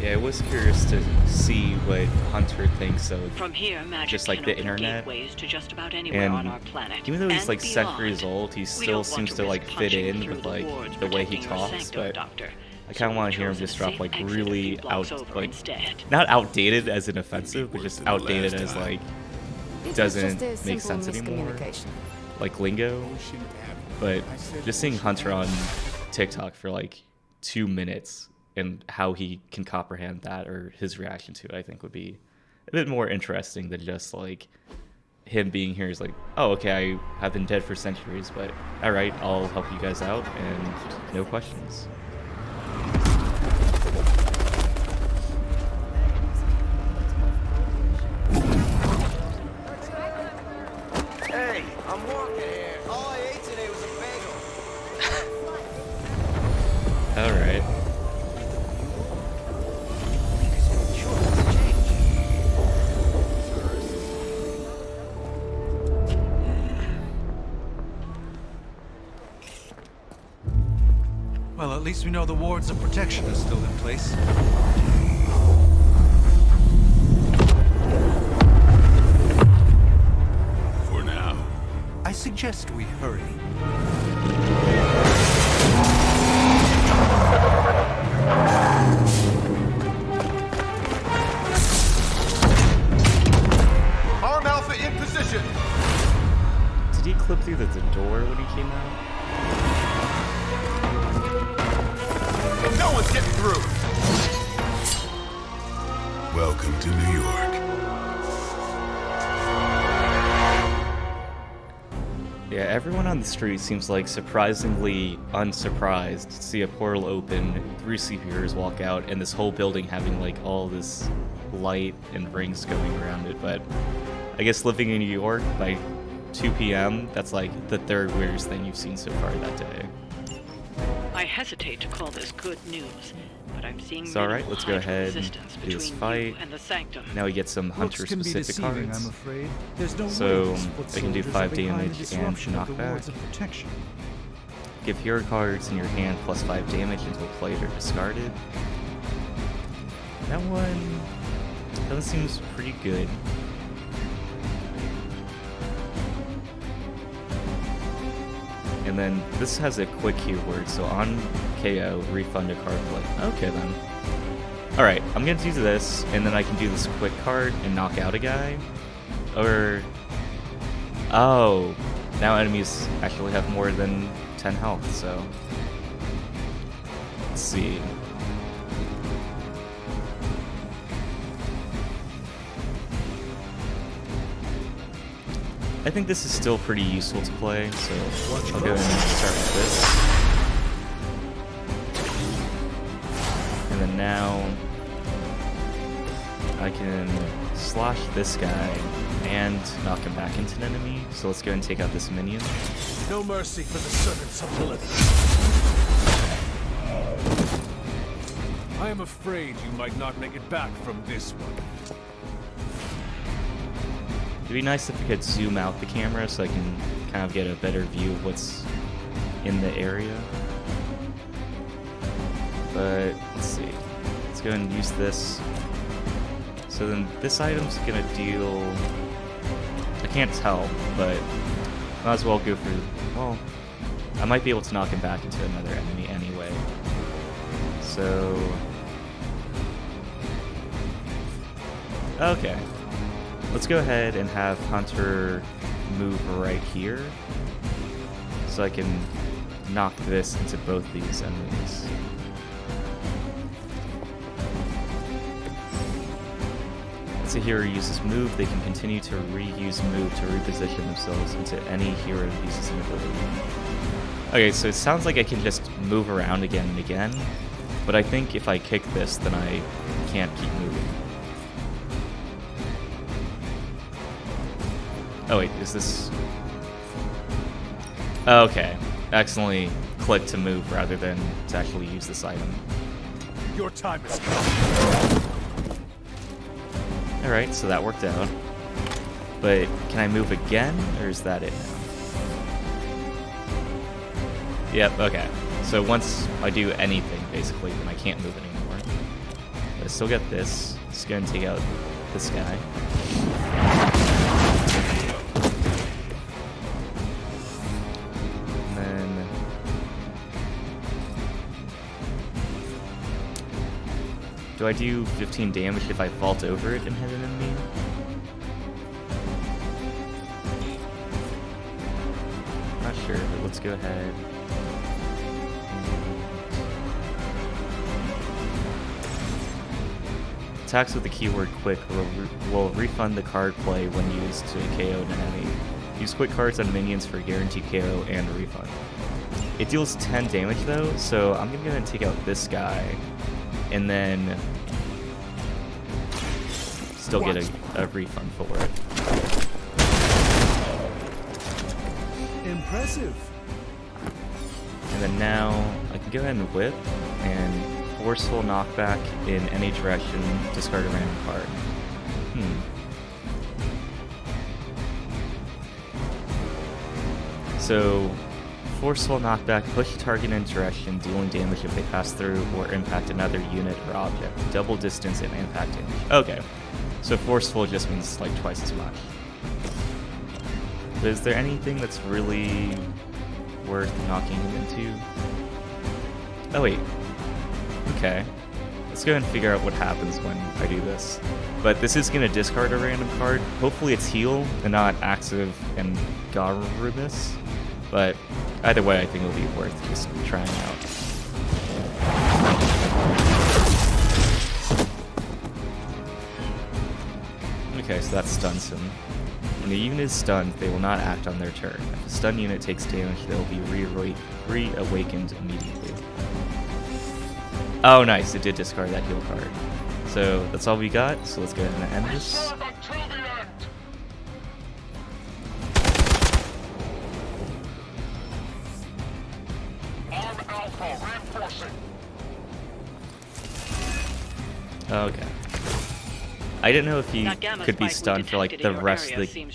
Yeah, I was curious to see what Hunter thinks of From here, magic just like can the open internet. gateways to just about anywhere And on our planet. even though he's and like 7 beyond. years old, he We still don't want seems to to like risk fit punching in through with the like wards the way he protecting your talks, sanctum, but Doctor. I kind of want to hear him just drop like really not outdated as an offensive, but just outdated as like doesn't make sense anymore, like lingo. But just seeing Hunter on TikTok for like 2 minutes and how he can comprehend that or his reaction to it, I think would be a bit more interesting than just like him being here is like, oh, okay, I have been dead for centuries, but all right, I'll help you guys out and no questions. Hey, I'm walking here. All I ate today was a bagel. All right. Well, at least we know the wards of protection are still in place. For now. I suggest we hurry. Arm Alpha in position. Did he clip through the door when he came out? No one's getting through. Welcome to New York. Yeah, everyone on the street seems like surprisingly unsurprised to see a portal open, 3 superheroes walk out, and this whole building having like all this light and rings going around it. But I guess living in New York by 2 p.m., that's like the third weirdest thing you've seen so far that day. I hesitate to call this good news, but I'm seeing So alright, let's go ahead and do this fight. and the Sanctum. Now we get some hunter-specific cards. I'm afraid. There's no So ways foot I can do soldiers 5 are behind damage the and disruption of the knockback. wards of protection. Give hero cards in your hand plus 5 damage until played or discarded. That one seems pretty good. And then this has a quick keyword, so on KO, refund a card play. Okay then. Alright, I'm gonna do this, and then I can do this quick card and knock out a guy. Or... oh, now enemies actually have more than 10 health, so... let's see. I think this is still pretty useful to play, so I'll go and start with this. And then now I can slash this guy and knock him back into an enemy. So let's go and take out this minion. No mercy for the servant's ability. I am afraid you might not make it back from this one. It'd be nice if we could zoom out the camera so I can kind of get a better view of what's in the area. But let's see. Let's go and use this. So then this item's gonna deal... I can't tell, but might as well go for... well, I might be able to knock him back into another enemy anyway. So... okay. Let's go ahead and have Hunter move right here, so I can knock this into both these enemies. Once a hero uses move, they can continue to reuse move to reposition themselves into any hero that uses an ability. Okay, so it sounds like I can just move around again and again, but I think if I kick this, then I can't keep moving. Oh wait, is this... okay. Accidentally clicked to move rather than to actually use this item. Your time has come. Alright, so that worked out. But can I move again, or is that it now? Yep, okay. So once I do anything, basically, then I can't move anymore. But I still get this. Let's go and take out this guy. Do I do 15 damage if I vault over it and hit an enemy? Not sure, but let's go ahead. Attacks with the keyword quick will refund the card play when used to KO an enemy. Use quick cards on minions for guaranteed KO and refund. It deals 10 damage though, so I'm gonna take out this guy and then still get a refund for it. Impressive. And then now I can go ahead and whip and forceful knockback in any direction, discard a random card. So, forceful knockback, push a target in a direction, dealing damage if they pass through or impact another unit or object. Double distance and impact damage. Okay, so forceful just means like twice as much. But is there anything that's really worth knocking him into? Oh wait. Okay. Let's go ahead and figure out what happens when I do this. But this is going to discard a random card. Hopefully it's heal and not active and Garubus. But either way, I think it'll be worth just trying out. Okay, so that stuns him. When a unit is stunned, they will not act on their turn. If a stun unit takes damage, they will be reawakened immediately. Oh, nice. It did discard that heal card. So that's all we got. So let's go ahead and end this. Okay. I didn't know if he could be stunned for like the rest of the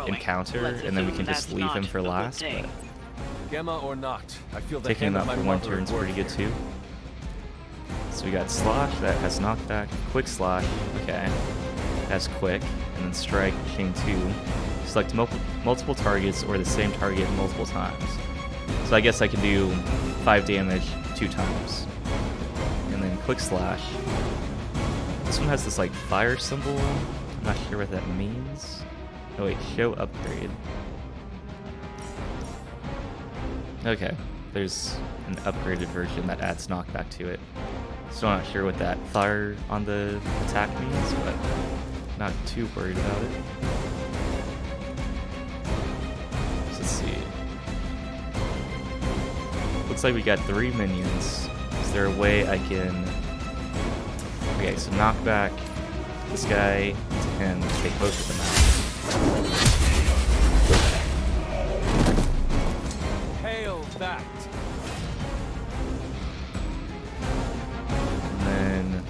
encounter, and then we can just leave him for last. But Gamma or not, I feel the taking him hand out of for my one mother turn is at work pretty good here. too. So we got slash that has knockback, quick slash, okay, that's quick, and then strike, chain 2. Select multiple targets or the same target multiple times. So I guess I can do 5 damage 2 times. And then quick slash. This one has this like fire symbol. I'm not sure what that means. Oh wait, show upgrade. Okay, there's an upgraded version that adds knockback to it. Still not sure what that fire on the attack means, but not too worried about it. So let's see. Looks like we got 3 minions. Is there a way I can... Okay, so knockback this guy and take both of them out. Hail that! And then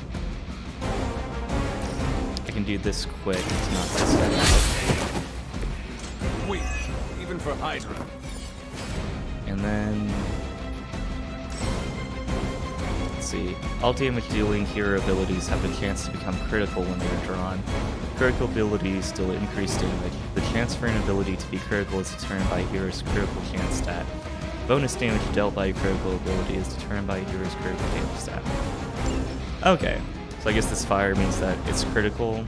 I can do this quick to knock this guy out. Weak, even for Hydra. And then let's see. All damage dealing hero abilities have the chance to become critical when they are drawn. Critical abilities deal increased damage. The chance for an ability to be critical is determined by a hero's critical chance stat. Bonus damage dealt by a critical ability is determined by a hero's critical damage stat. Okay, so I guess this fire means that it's critical,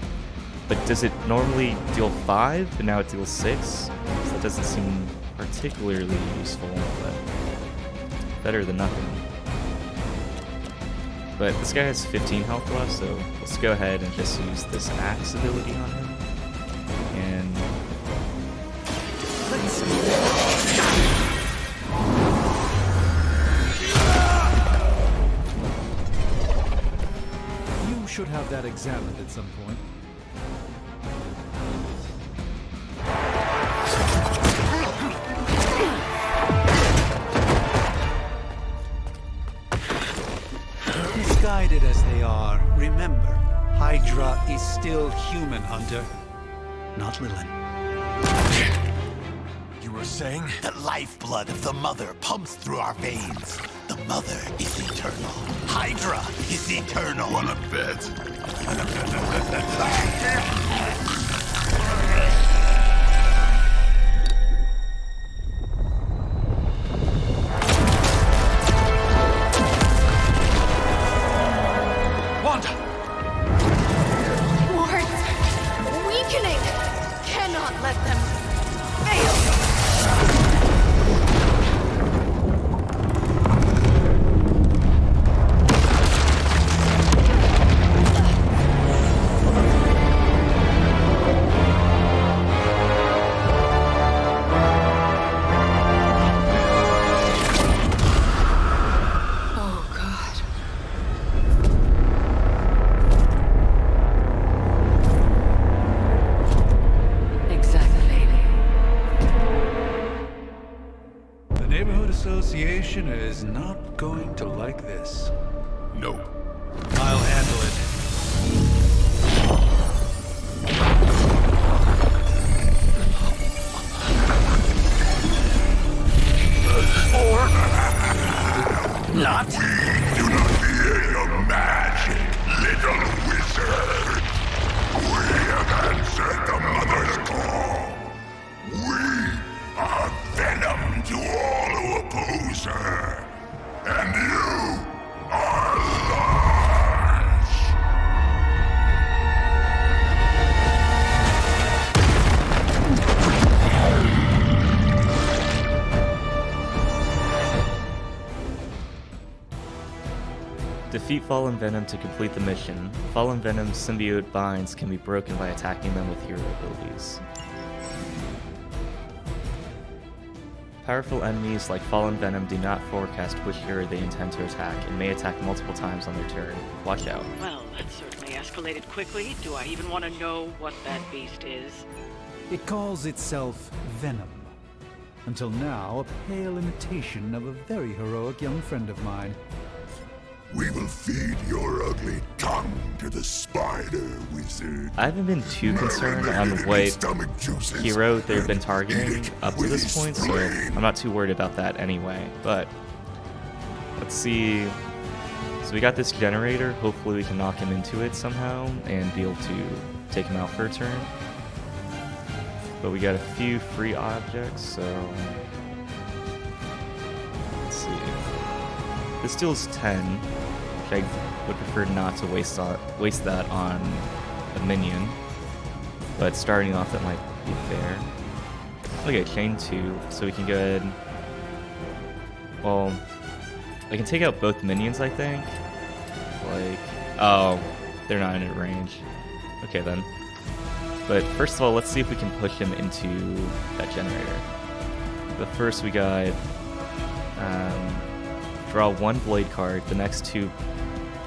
but does it normally deal 5, but now it deals 6? So that doesn't seem particularly useful, but better than nothing. But this guy has 15 health left, so let's go ahead and just use this axe ability on him. And You should have that examined at some point. Misguided as they are, remember, Hydra is still human, Hunter. Not Lilin. You were saying? The lifeblood of the Mother pumps through our veins. The Mother is eternal. Hydra is eternal. Wanna bet? Wanda! neighborhood association is not going to like this. No. I'll handle it. Or not. We do not fear your magic, little wizard. We have answered the mother's call. We are venom to all who oppose her. And you are large. Defeat Fallen Venom to complete the mission. Fallen Venom's symbiote binds can be broken by attacking them with hero abilities. Powerful enemies like Fallen Venom do not forecast which hero they intend to attack and may attack multiple times on their turn. Watch out. Well, that certainly escalated quickly. Do I even want to know what that beast is? It calls itself Venom. Until now, a pale imitation of a very heroic young friend of mine. We will feed your ugly tongue to the spider wizard. I haven't been too concerned on what hero they've been targeting up to this point, so I'm not too worried about that anyway. But let's see. So we got this generator. Hopefully we can knock him into it somehow and be able to take him out for a turn. But we got a few free objects, so let's see. This deals 10, which I would prefer not to waste that on a minion. But starting off, that might be fair. Okay, chain 2, so we can go ahead. Well, I can take out both minions, I think. Like, oh, they're not in range. Okay then. But first of all, let's see if we can push him into that generator. But first we got draw 1 blade card. The next 2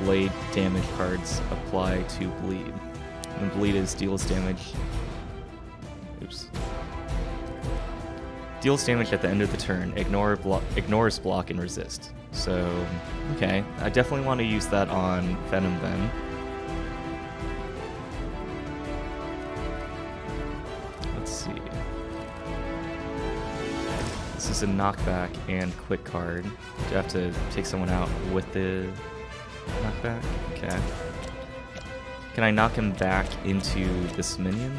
blade damage cards apply to bleed. And bleed is deals damage. Oops. Deals damage at the end of the turn. Ignores block and resist. So, okay. I definitely want to use that on Venom then. Let's see. This is a knockback and quick card. Do I have to take someone out with the knockback? Okay. Can I knock him back into this minion?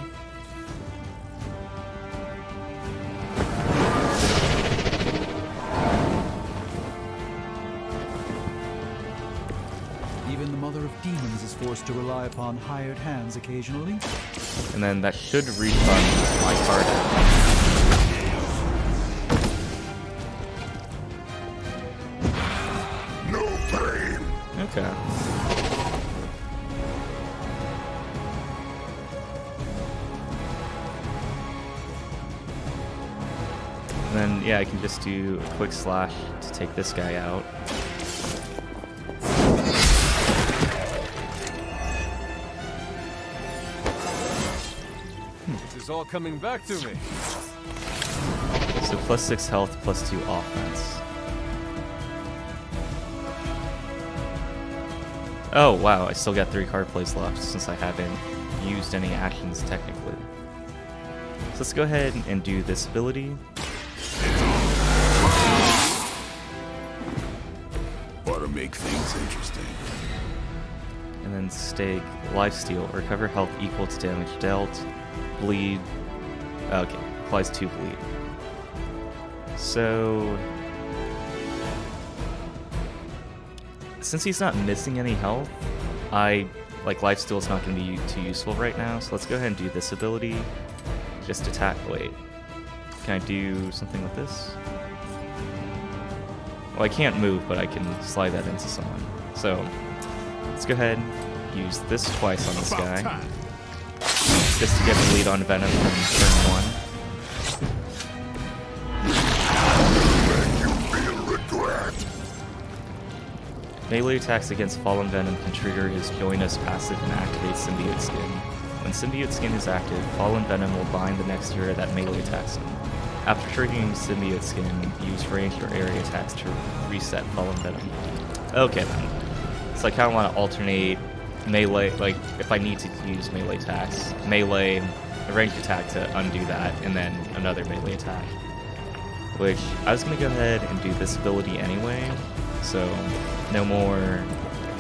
Even the Mother of Demons is forced to rely upon hired hands occasionally. And then that should refund my card. Okay. And then, yeah, I can just do a quick slash to take this guy out. This is all coming back to me. So +6 health, +2 offense. Oh, wow, I still got 3 card plays left since I haven't used any actions technically. So let's go ahead and do this ability. Ought to make things interesting. And then stake, lifesteal, recover health equal to damage dealt, bleed. Okay, applies 2 bleed. So since he's not missing any health, lifesteal is not going to be too useful right now. So let's go ahead and do this ability. Just attack. Wait, can I do something with this? Well, I can't move, but I can slide that into someone. So let's go ahead and use this twice on this guy, just to get the lead on Venom from turn 1. Melee attacks against Fallen Venom can trigger his Join Us passive and activate Symbiote Skin. When Symbiote Skin is active, Fallen Venom will bind the next hero that melee attacks him. After triggering symbiote skin, use ranged or area attacks to reset fallen venom. Okay then. So I kind of want to alternate melee, like if I need to use melee attacks, melee, a ranged attack to undo that, and then another melee attack. Which I was gonna go ahead and do this ability anyway, so no more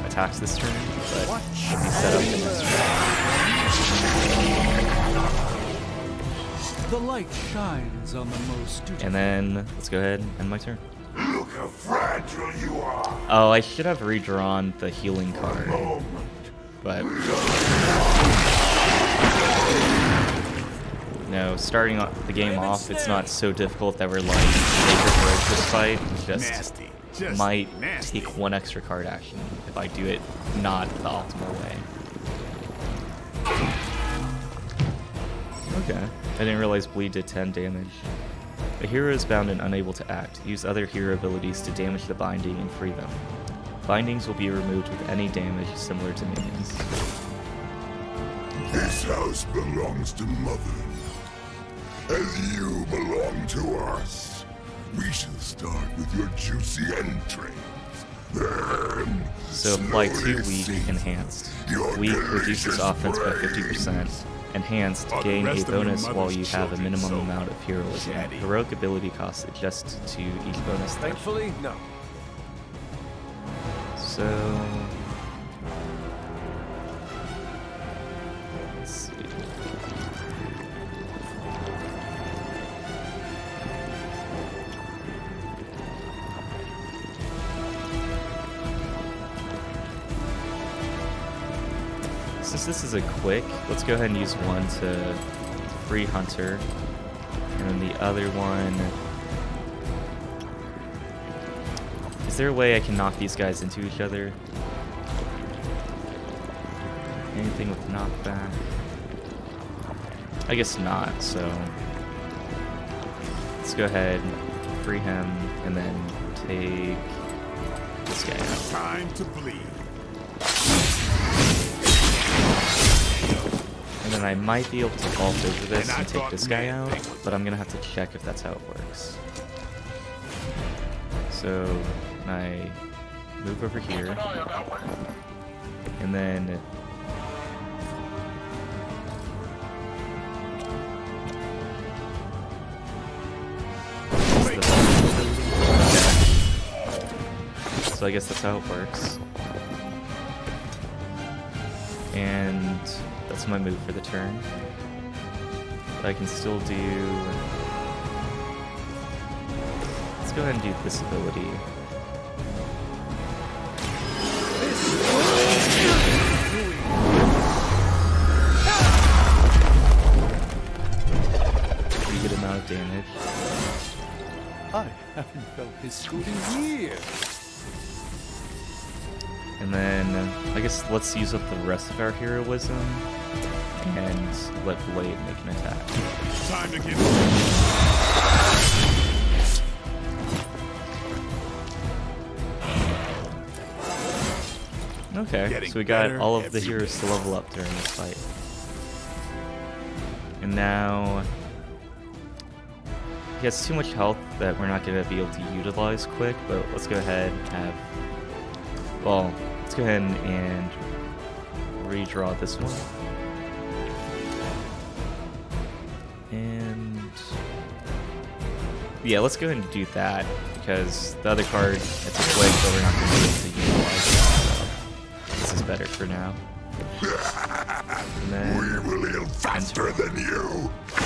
attacks this turn, but should be set up in this turn. The light shines on the most dutiful. And then let's go ahead and end my turn. Look how fragile you are. Oh, I should have redrawn the healing card, but no, starting the game off, it's not so difficult that we're like major ferocious fight. Just might take one extra card action if I do it not the optimal way. Okay, I didn't realize bleed did 10 damage. A hero is bound and unable to act. Use other hero abilities to damage the binding and free them. Bindings will be removed with any damage similar to minions. This house belongs to Mother, as you belong to us. We shall start with your juicy entrails, then So apply 2 weak enhanced. Weak reduces offense by 50%. Enhanced, gain a bonus while you have a minimum amount of heroism. Heroic ability costs adjust to each bonus. Thankfully, no. So let's see. Since this is a quick, let's go ahead and use one to free Hunter, and then the other one. Is there a way I can knock these guys into each other? Anything with knockback? I guess not, so let's go ahead and free him and then take this guy out. Time to bleed. And then I might be able to vault over this and take this guy out, but I'm gonna have to check if that's how it works. So I move over here, and then so I guess that's how it works. And that's my move for the turn. But I can still do... Let's go ahead and do this ability. Pretty good amount of damage. I haven't felt this good in years. And then, I guess let's use up the rest of our heroism and let Blade make an attack. Time to get. Okay, so we got all of the heroes to level up during this fight. And now he has too much health that we're not going to be able to utilize quick, but let's go ahead and have... Well, let's go ahead and redraw this one. And... yeah, let's go ahead and do that, because the other card, it's a quick, but we're not going to be able to utilize it. This is better for now. And then We will heal faster than you. I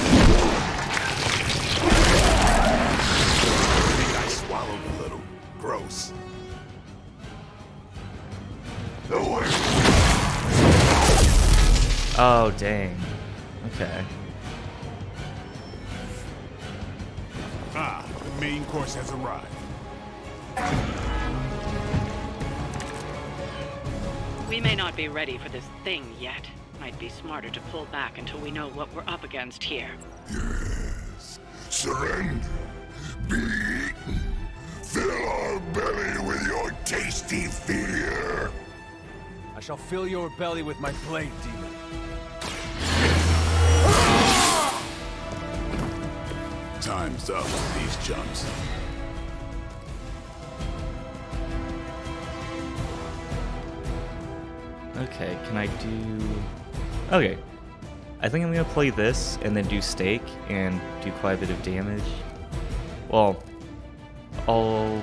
think I swallowed a little. Gross. Oh, dang. Okay. Ah, the main course has arrived. We may not be ready for this thing yet. Might be smarter to pull back until we know what we're up against here. Yes. Surrender. Be eaten. Fill our belly with your tasty fear. I shall fill your belly with my blade, demon. Time's up for these chumps. Okay, can I do... Okay. I think I'm gonna play this and then do stake and do quite a bit of damage. Well, I'll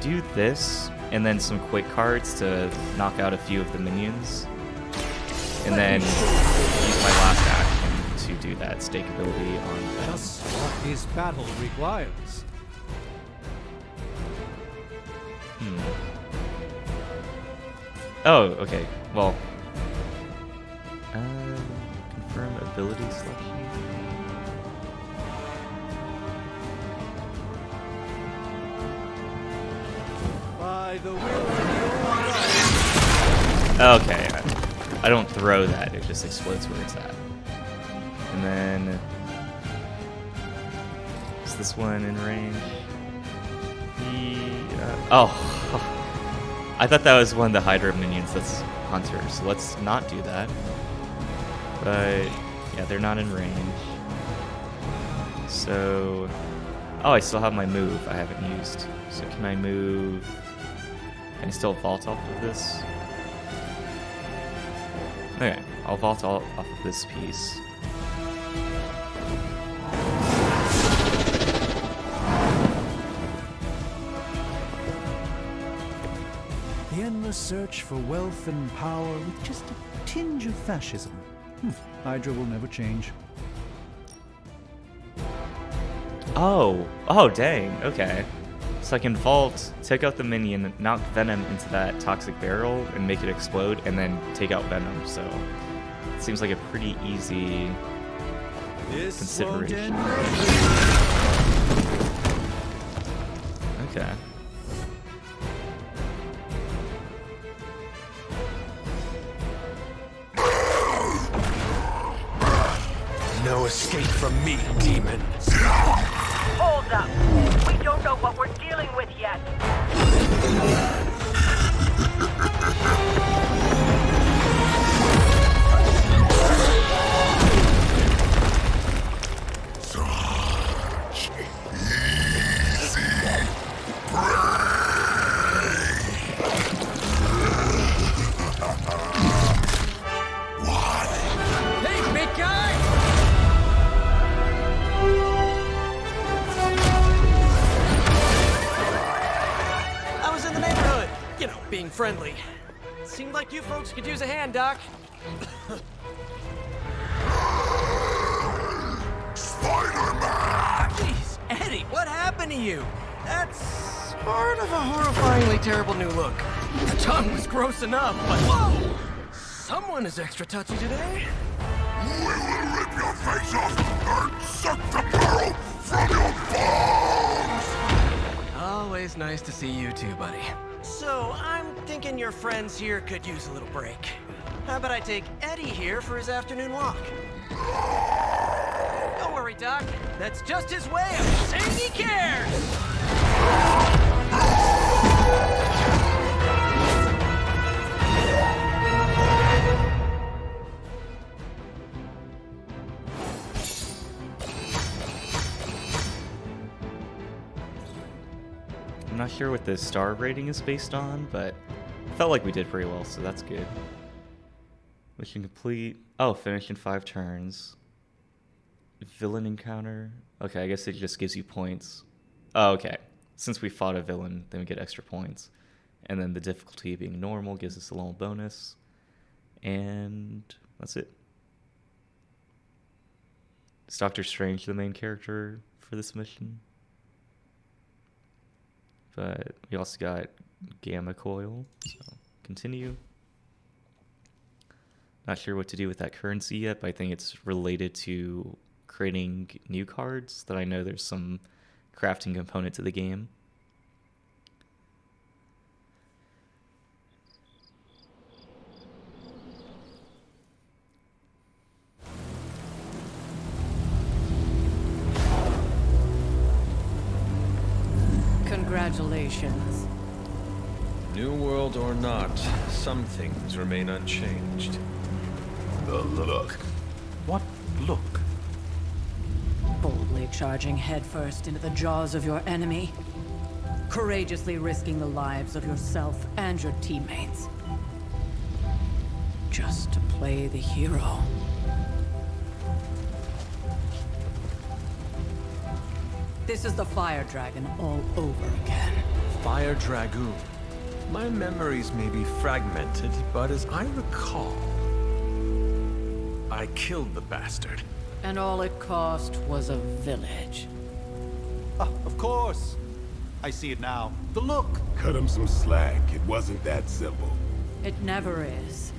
do this and then some quick cards to knock out a few of the minions. And then use my last action to do that stake ability on them. Just what his battle requires. Oh, okay. Well, confirm ability selection. By the will Okay, I don't throw that; it just explodes where it's at. And then is this one in range? Oh. I thought that was one of the Hydra minions that's Hunter, so let's not do that. But, yeah, they're not in range. So... Oh, I still have my move I haven't used. So can I move... Can I still vault off of this? Okay, I'll vault off of this piece. The endless search for wealth and power with just a tinge of fascism. Hydra will never change. Oh, dang, okay. So I can vault, take out the minion, knock Venom into that toxic barrel, and make it explode, and then take out Venom, so... It seems like a pretty easy consideration. Okay. No escape from me, demon. Hold up. We don't know what we're dealing with yet. Such easy Hey, big guy! I was in the neighborhood, you know, being friendly. Seemed like you folks could use a hand, Doc. Spider-Man! Jeez, Eddie, what happened to you? That's sort of a horrifyingly terrible new look. The tongue was gross enough, but whoa! Someone is extra touchy today. We will rip your face off and suck the marrow from your bones! Always nice to see you too, buddy. So, I'm thinking your friends here could use a little break. How about I take Eddie here for his afternoon walk? Don't worry, Doc. That's just his way of saying he cares! I'm not sure what the star rating is based on, but I felt like we did pretty well, so that's good. Mission complete. Oh, finish in 5 turns. Villain encounter. Okay, I guess it just gives you points. Oh, okay. Since we fought a villain, then we get extra points. And then the difficulty being normal gives us a little bonus. And that's it. Is Doctor Strange the main character for this mission? But we also got Gamma Coil, so continue. Not sure what to do with that currency yet, but I think it's related to creating new cards that I know there's some crafting component to the game. Congratulations. New world or not, some things remain unchanged. The look. What look? Boldly charging headfirst into the jaws of your enemy. Courageously risking the lives of yourself and your teammates. Just to play the hero. This is the Fire Dragon all over again. Fire Dragoon. My memories may be fragmented, but as I recall, I killed the bastard. And all it cost was a village. Of course. I see it now. The look. Cut him some slack. It wasn't that simple. It never is.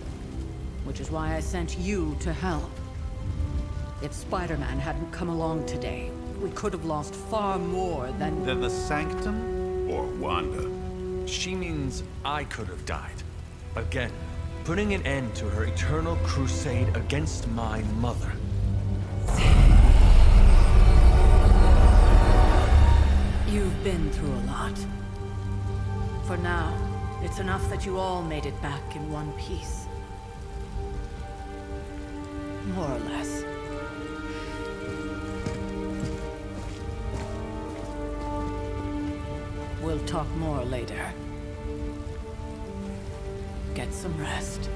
Which is why I sent you to help. If Spider-Man hadn't come along today, we could have lost far more than... Than the Sanctum? Or Wanda. She means I could have died. Again, putting an end to her eternal crusade against my mother. You've been through a lot. For now, it's enough that you all made it back in one piece. More or less. We'll talk more later. Get some rest.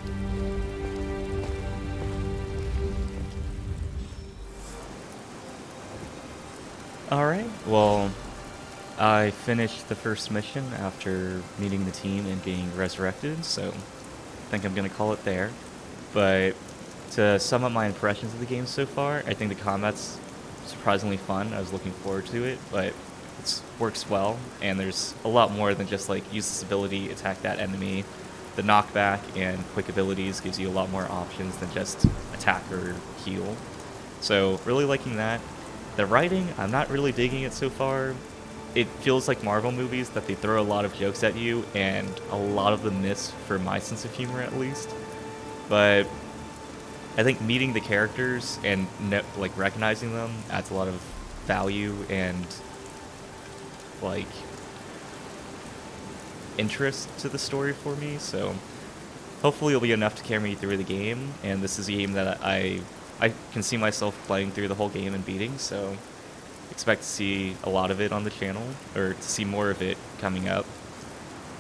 Alright, well, I finished the first mission after meeting the team and being resurrected, so I think I'm going to call it there. But to sum up my impressions of the game so far, I think the combat's surprisingly fun. I was looking forward to it, but it works well, and there's a lot more than just like use this ability, attack that enemy. The knockback and quick abilities gives you a lot more options than just attack or heal. So really liking that. The writing, I'm not really digging it so far. It feels like Marvel movies that they throw a lot of jokes at you, and a lot of them miss for my sense of humor at least. But I think meeting the characters and like recognizing them adds a lot of value and like interest to the story for me. So hopefully it'll be enough to carry me through the game. And this is a game that I can see myself playing through the whole game and beating. So expect to see a lot of it on the channel, or to see more of it coming up.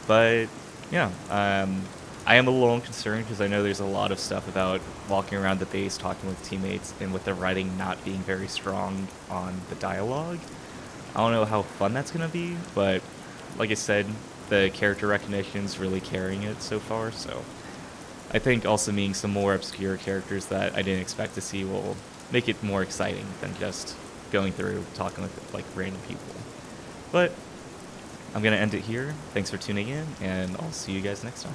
But yeah, I am a little concerned because I know there's a lot of stuff about walking around the base, talking with teammates, and with the writing not being very strong on the dialogue. I don't know how fun that's going to be, but like I said, the character recognition's really carrying it so far, so I think also meeting some more obscure characters that I didn't expect to see will make it more exciting than just going through talking with like random people. But I'm going to end it here. Thanks for tuning in, and I'll see you guys next time.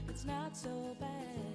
It's not so bad.